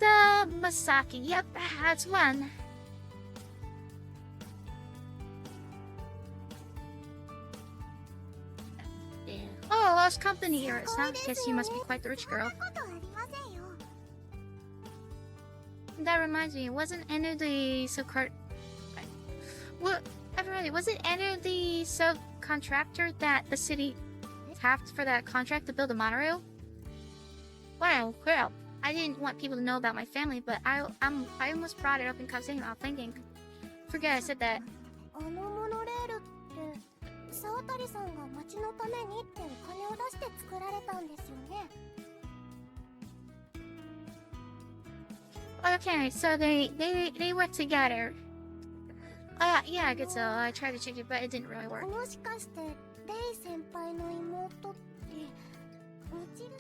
Masaki. Yep, that's one. Oh, lost company here. Huh? Guess you must be quite the rich そん girl. なことありませんよ That reminds me, wasn't Enu the What? Wasn't Enu the subcontractor that the city tapped for that contract to build a monorail? Wow, well, I didn't want people to know about my family, but I almost brought it up in conversation without thinking. Forget I said that. あのモノレールって沢渡さんが町のためにってお金を出して作られたんですよね Okay, so they work together. Yeah, I guess so. I tried to change it, but it didn't really work. もしかしてレイ先輩の妹ってみちる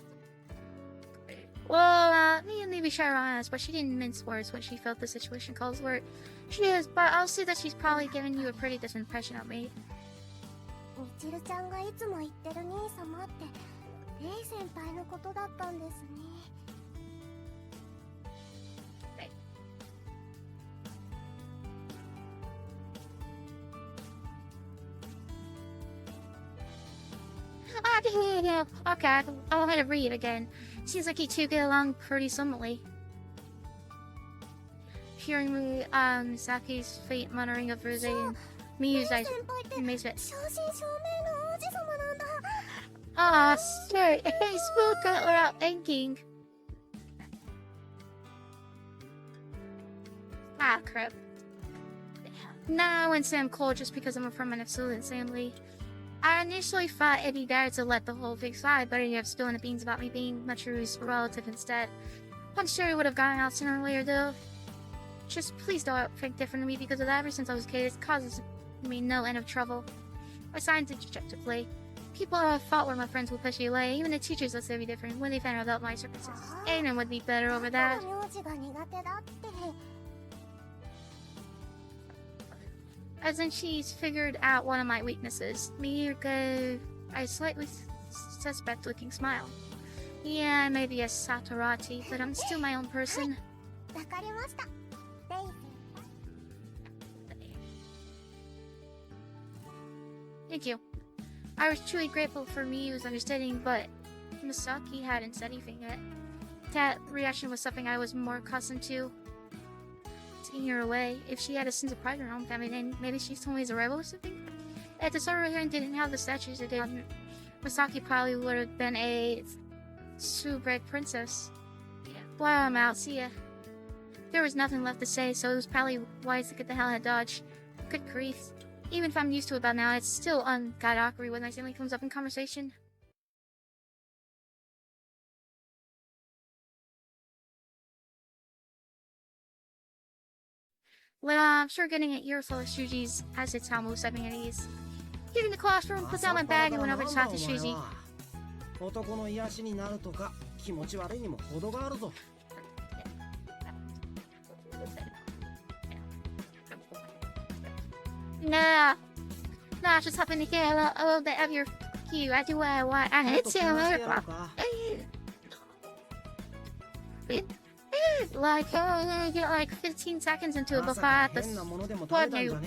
Well, me and maybe Shira honest, but she didn't mince words when she felt the situation calls for it. She is, but I'll say that she's probably given you a pretty different impression of me. みちるちゃんがいつも言ってる兄様ってレイ先輩のことだったんですね Okay, I'll have to read again. Seems like you two get along pretty similarly. Hearing Misaki's faint muttering of Rose, Miyu's eyes amazement. 正真正銘の王子様なんだ。 Ah, sir, he spoke out without thinking. Ah, crap. Now I went Sam cold just because I'm from an affluent family. I initially thought it'd be better to let the whole thing slide, but I ended up spilling the beans about me being Machiru's relative instead. I'm sure it would have gotten out sooner or later, though. Just please don't think different of me because of that. Ever since I was a kid, it causes me no end of trouble. I signed dejectedly. People I thought were my friends would push me away. Even the teachers would say me different when they found out about my circumstances. Aiden would be better over that. 名字が苦手だって。 As in she's figured out one of my weaknesses. Me go a slightly suspect looking smile. Yeah, I may be a Satorati, but I'm still my own person. わかりました。レイ先 Thank you. I was truly grateful for Miyu's understanding, but Misaki hadn't said anything yet. That reaction was something I was more accustomed to. Taking her away. If she had a sense of pride in her own family, then maybe she's told me as a rebel or something. If the Sora here didn't have the statues it did, Misaki probably would have been a true-bred princess. Well, I'm out. See ya. There was nothing left to say, so it was probably wise to get the hell out of Dodge. Good grief. Even if I'm used to it by now, it's still god awkward when my family comes up in conversation. Well, I'm sure getting an earful of Shuji's has its almost setting at ease. Leaving the classroom, put down my bag, and went over to talk to Shuji. 男の癒しになるとか気持ち悪いにも程があるぞ。 Nah, just happened to hear a little bit of your cue. I do what I hate to like, get like 15 seconds into it before I have to plug you.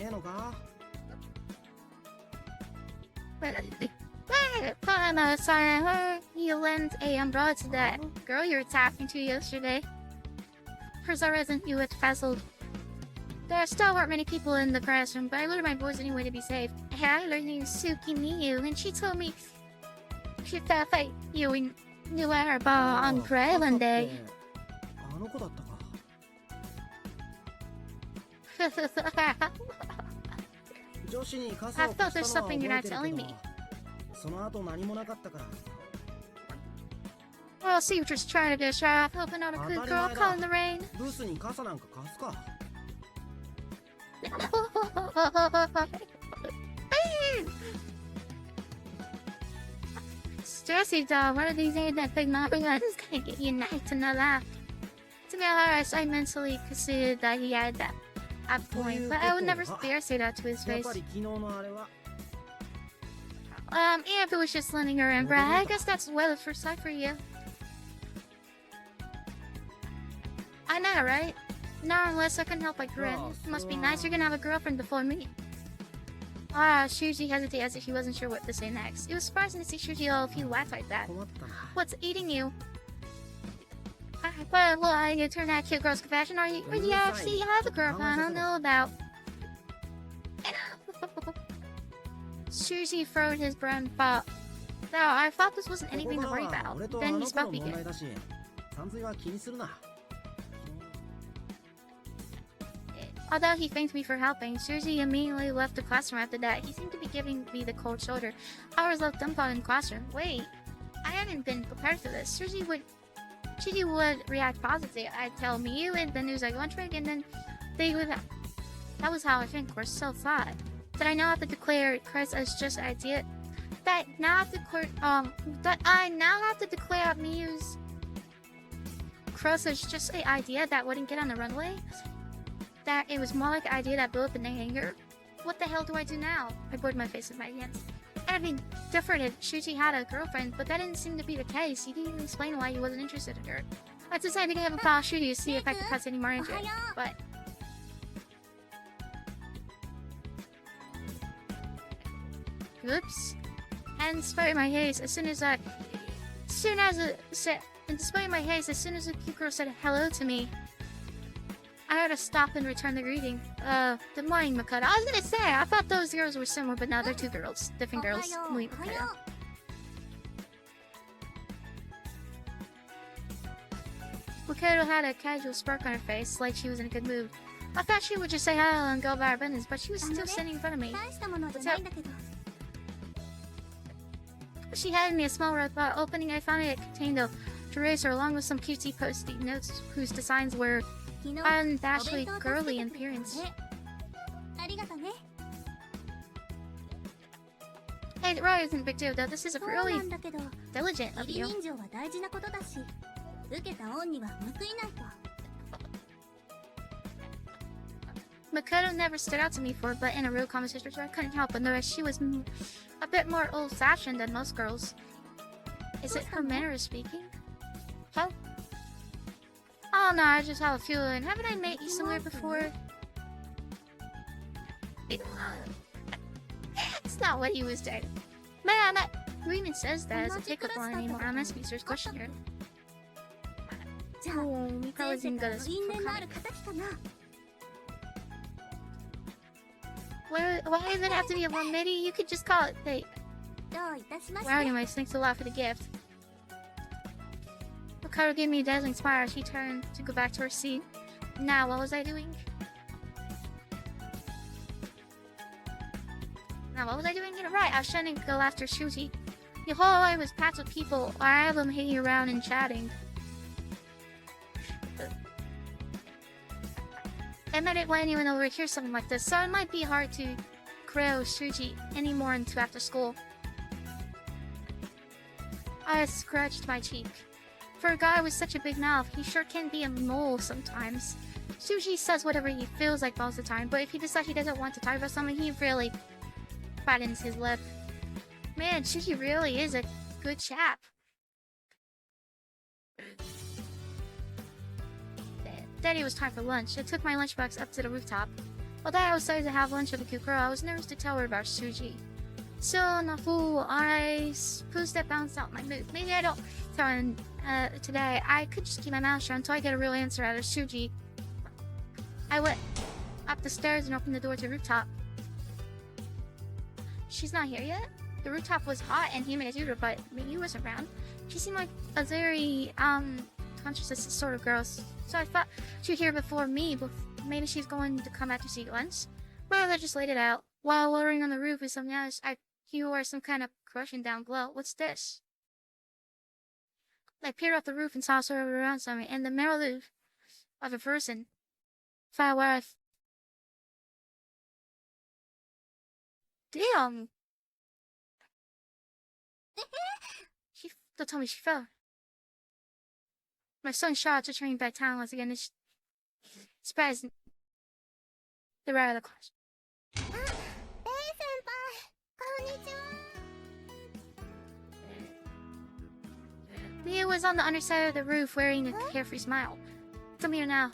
I'm sorry, you lent a umbrella to that girl you were talking to yesterday. For some reason, you had fuzzled. There still weren't many people in the classroom, but I lowered my voice anyway to be safe. I learned named Suki Miyu, and she told me she thought that you knew her about on Greyland Day. あの子だったか。 女子に傘 I を thought 貸 there's したのは something 覚 you're え not てる telling け me. ど、その後何もなかったから。 Well, see, you're just trying to get shot off, helping out a good girl caught in the rain. ブースに傘なんか貸すか。 Stressy dog, one of these days that big nothing is gonna get you nice to know that. To be honest, I mentally considered that he had that at point, but I would never dare say that to his やっ face. ぱり昨日のあれは。 Even if it was just lending her in, Brad, I guess that's well at first sight for you. I know, right? No, unless I can help, I grin. It must be nice you're gonna have a girlfriend before me. Shuji hesitated as if he wasn't sure what to say next. It was surprising to see Shuji all if he laughed like that. 困ったな。 What's eating you? Well, you turn that cute girl's confession, or you actually have a girlfriend I don't know about. Shuji furrowed his brown paw. No, I thought this wasn't anything to worry about. 俺とあ Then の he 子の spoke 問題 again. だし、さんずいは気にするな。 Although he thanked me for helping, Shuji immediately left the classroom after that. He seemed to be giving me the cold shoulder. I was left dumbfounded in the classroom. Wait, I hadn't been prepared for this. Shuji would react positively. I'd tell Miyu and then it was like lunch break, and then they would. That was how I think, or so thought. That I now have to declare Chris as just an idea. That I now have to declare Miyu's Chris as just an idea that wouldn't get on the runway. That it was more like an idea that blew up in the hangar. What the hell do I do now? I buried my face with my hands. I mean, different if Shuji had a girlfriend, but that didn't seem to be the case. He didn't even explain why he wasn't interested in her. I decided to have a call Shuji to see if I could cause any more injury, but... Oops. and despite my haze, as soon as the Kuro said hello to me, I had to stop and return the greeting. Good morning, Makoto. I was gonna say, I thought those girls were similar, but now they're two girls. Different girls. Muy Makoto. Makoto had a casual spark on her face, like she was in a good mood. I thought she would just say hello and go about her business, but she was still standing in front of me. What's up? She handed me a small red box. Opening, I found it contained a eraser along with some cutesy post-it notes whose designs were unabashedly girly in appearance. Hey, right, isn't a big deal though. This is really diligent of you. Makoto never stood out to me for it, but in a real conversation, I couldn't help but notice she was a bit more old-fashioned than most girls. Is it her manner of speaking? Huh? Oh no, I just have a feeling. Haven't I met you somewhere before? It's not what he was doing. Man, who even says that as a pickup line anymore? I must be Sir's question here. Oh, we probably didn't go to school. Why does it have to be a one midi? You could just call it fate. Well, anyways, thanks a lot for the gift. Makoto gave me a dazzling smile as she turned to go back to her seat. Now, what was I doing? You're right, I was trying to go after Shuji. The whole way was packed with people, all of them hanging around and chatting. I met it when anyone over hears something like this, so it might be hard to corral Shuji anymore into after school. I scratched my cheek. For a guy with such a big mouth, he sure can be a mole sometimes. Shuji says whatever he feels like most of the time, but if he decides he doesn't want to talk about something, he really fattens his lip. Man, Shuji really is a good chap. Then it was time for lunch. I took my lunchbox up to the rooftop. Although I was excited to have lunch with a cute girl, I was nervous to tell her about Shuji. So, na fool, I suppose that balanced out my mood. Maybe I don't tell him today. I could just keep my mouth shut until I get a real answer out of Shuji. I went up the stairs and opened the door to the rooftop. She's not here yet? The rooftop was hot and humid as usual, but Miyu was around. She seemed like a very, conscious sort of girl. So I thought she was here before me, but maybe she's going to come after sequence. Well, I just laid it out. While lowering on the roof with something else, you were some kind of crushing down below. What's this? I peered off the roof and saw sort of around something in the middle of a person. Fireworth. Damn! She told me she fell. My son shot to train back town once again. It's surprising. The right of the class. Mia was on the underside of the roof wearing a carefree smile. Come here now.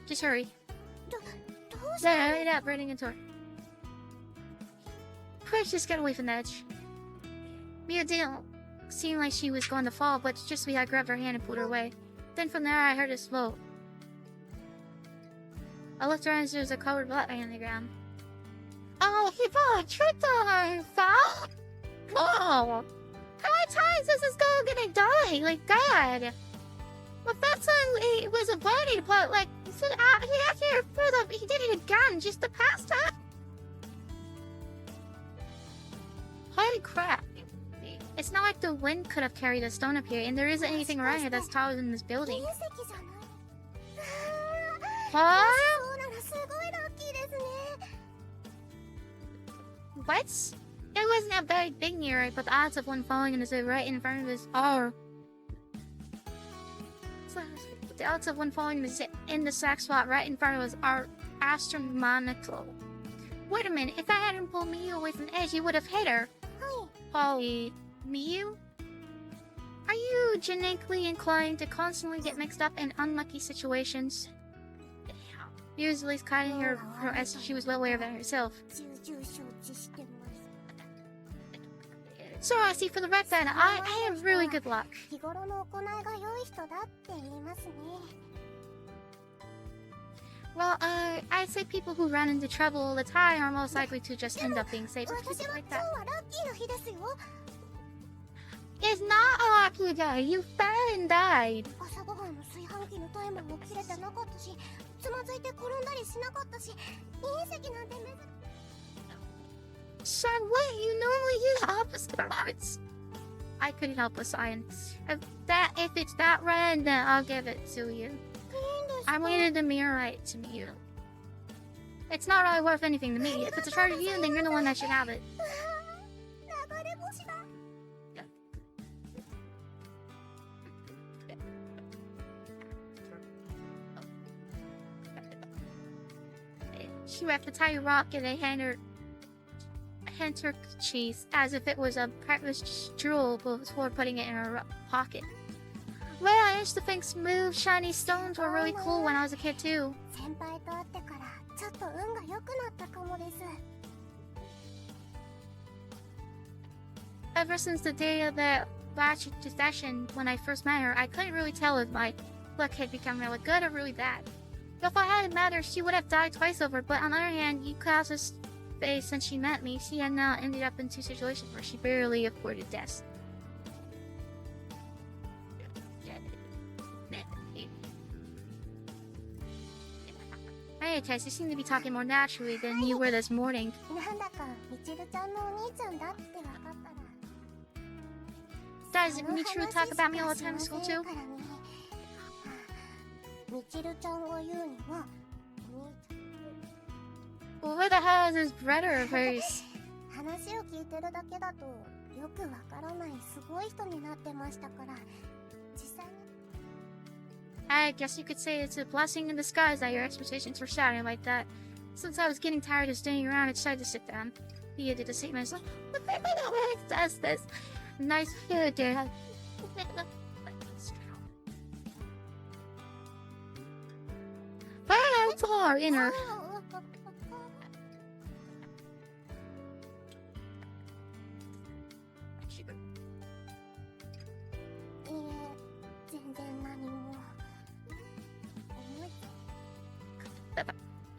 Just hurry. There, hurry up, running into her. First, just get away from the edge. Mia didn't seem like she was going to fall, but just as I grabbed her hand and pulled her away. Then from there, I heard a smoke. I looked around and there was a covered blood on the ground. Oh, he tripped on her and fell? Oh! How many times is this girl gonna die? Like, God! Well, that's when it was a body, but, like, so, he actually he did it again just to pass time. Holy crap. It's not like the wind could have carried a stone up here, and there isn't anything around here that's taller than this building. Huh? What? It wasn't a very big near it, but the odds of one falling in the right in front of us are... The odds of one falling in the sack spot right in front of us are astronomical. Wait a minute, if I hadn't pulled Miyu away from the edge, he would have hit her. Holy... Miyu? Are you genetically inclined to constantly get mixed up in unlucky situations? Usually kiting her as she was well aware of it herself. So I see for the red then, I have really good luck. 日頃の行いが良い人だって言いますね。 Well, I'd say people who run into trouble all the time are most likely to just end up being safe with 私 people は like 今日 that. はラッキーな日ですよ。 It's not a lucky day. You fell and died. 朝ごはんの炊飯器のタイマーも切れてなかったし、つまずいて転んだりしなかったし、隕石なんて珍しい。 Son, what? You normally use opposite parts. I couldn't help a sign. If it's that red, then I'll give it to you. I wanted the mirrorite to me. It's not really worth anything to me. If it's a treasure to you, then you're the one that should have it. 流れ星だ。 She wrapped the tiny rock in a handkerchief as if it was a precious jewel before putting it in her pocket. Well, I used to think smooth, shiny stones were really cool when I was a kid too. 先輩と会ってからちょっと運が良くなったかもです。 Ever since the day of the last session, when I first met her, I couldn't really tell if my luck had become really good or really bad. If I hadn't met her, she would have died twice over, but on the other hand, you caused this phase since she met me, she had now ended up in two situations where she barely avoided death. Hey, Tess, you seem to be talking more naturally than you were this morning. なんだかみちるちゃんのお兄ちゃんだって分かったら。 Does Michiru talk about me all the time in school too? みちるちゃんが言うには、 Well, where the hell is this brother of hers? 話を聞いてるだけだとよくわからないすごい人になってましたから、実際に I guess you could say it's a blessing in disguise that your expectations were shattered like that. Since I was getting tired of standing around, I decided to sit down. He did the same as like, what the hell does this? Nice food, dude. Very far in her. いいえ、全然何も。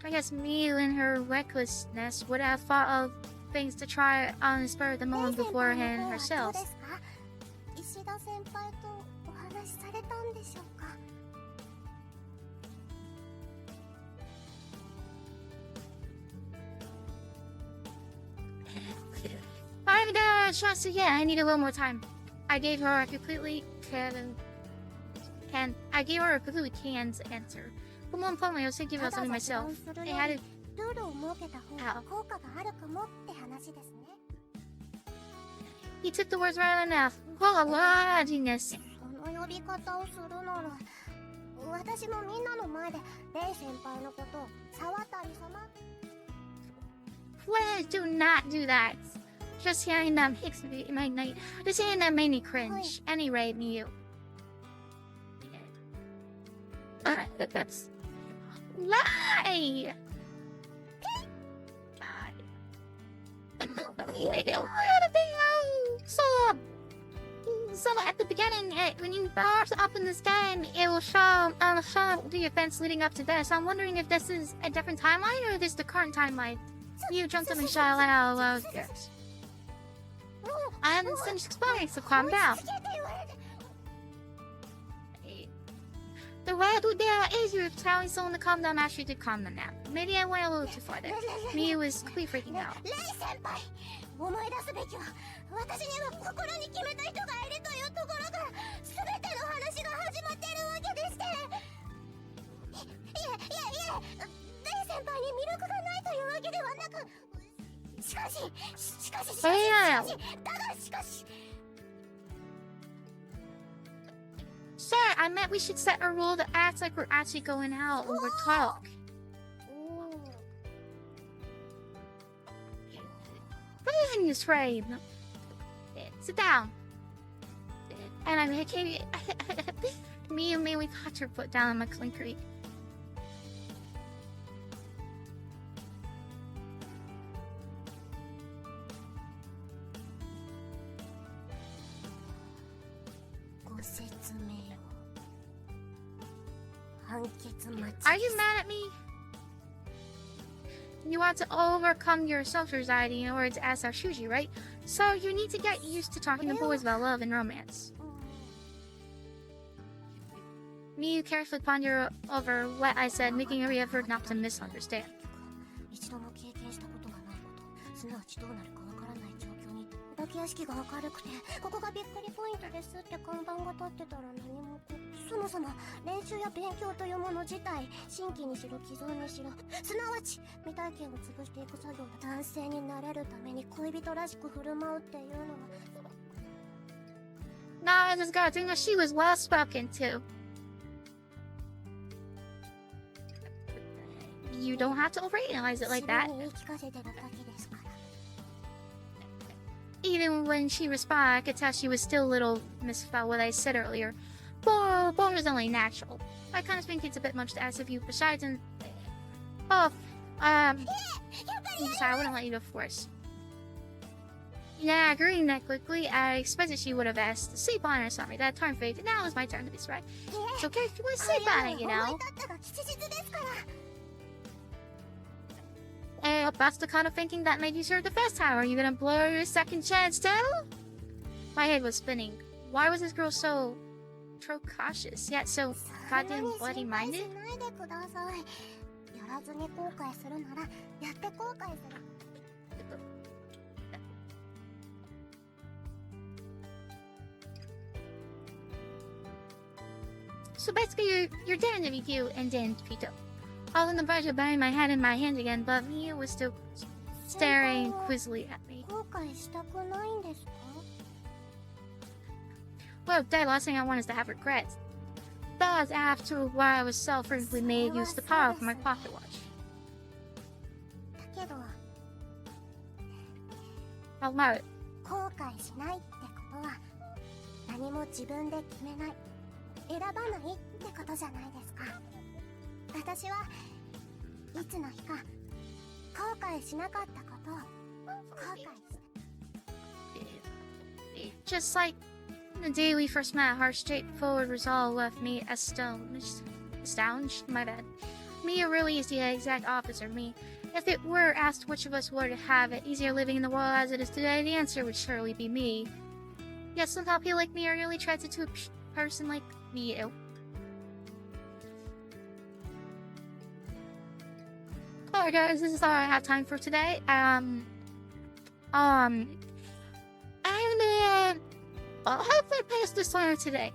I guess me in her recklessness would have thought of things to try on the spur of the moment beforehand herself. 石田先輩とお話しされたんでしょうか。 I'm trust yeah, I need a little more time. I gave her a completely canned answer. But more importantly, I was thinking about something myself. I had it ルールを設けた方が効果があるかもって話ですね。 He took the words right enough. Oh, wow, genius. その呼び方をするなら、私もみんなの前でレイ先輩のことを沢渡様。 Please do not do that. Just hearing them makes me my night. Just hearing them made me cringe. Anyway, me. That's lie. So at the beginning, when you bounce up in the sky, it will show the events leading up to this. I'm wondering if this is a different timeline or this is the current timeline. You jumped up and shot out. Yes. I haven't finished explaining, so calm down. The way I do that is you're telling someone to calm down after you did calm down now. Maybe I went a little too far there. Me was completely freaking out. レイ先輩、思い出すべきは私には心に決めた人がいるというところから全ての話が始まっているわけでして。いえ、レイ先輩に魅力がないというわけではなく、しかし Sir, I meant we should set a rule that acts like we're actually going out when we're talk. Goodness, Ray. Sit down. And I'm making me and Maylee got her foot down on my concrete. Are you mad at me? You want to overcome your social anxiety in order to ask our Shuji, right? So you need to get used to talking to boys about love and romance. Me carefully ponder over what I said, making every effort not to misunderstand. 一度も経験したことがないこと、すなわちどうなるかわからない状況に、お化け屋敷が明るくて、ここがびっくりポイントですって看板が立ってたら何もそもそも練習や勉強というもの自体、新規にしろ既存にしろ、すなわち未体験を潰していく作業、男性になれるために恋人らしく振る舞うっていうのは。Now, this girl, I think she was well spoken too. You don't have to overanalyze it like that. Even when she responded, I could tell she was still a little missed about what I said earlier. Bone is only natural. I kind of think it's a bit much to ask of you. Besides, and sorry, I wouldn't let you go first. Yeah, agreeing that quickly, I expected she would have asked to sleep on or something. That time faded. Now it's my turn to be right. It's okay if you want to sleep on it, you know. Hey, that's the kind of thinking that made you serve the first time. Are you gonna blow your second chance too? My head was spinning. Why was this girl so cautious, yet so goddamn bloody-minded? So basically, you're daring to be cute and daring to be dope. All in the verge of burying my head in my hand again, but Mia was still staring quizzly at me. Well, the last thing I want is to have regrets. Thus, after a while, I was self-frequently made use of the power of my pocket watch. I'll allow it. 後悔しないってことは何も自分で決めない、選ばないってことじゃないですか。私はいつの日か後悔しなかったことを後悔した。 Just like the day we first met, her straightforward resolve left me astonished. My bad. Mia really is the exact opposite of me. If it were asked which of us would have it easier living in the world as it is today, the answer would surely be me. Yet somehow people like me are really attracted to a person like you. Alright guys, this is all I have time for today. And I'll hopefully post this one today.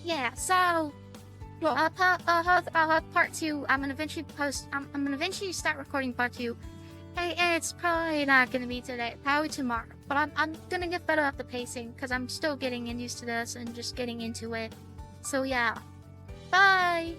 Yeah, so I'll have part 2. I'm gonna eventually start recording part 2. And it's probably not gonna be today, probably tomorrow. But I'm gonna get better at the pacing because I'm still getting used to this and just getting into it. So yeah, bye.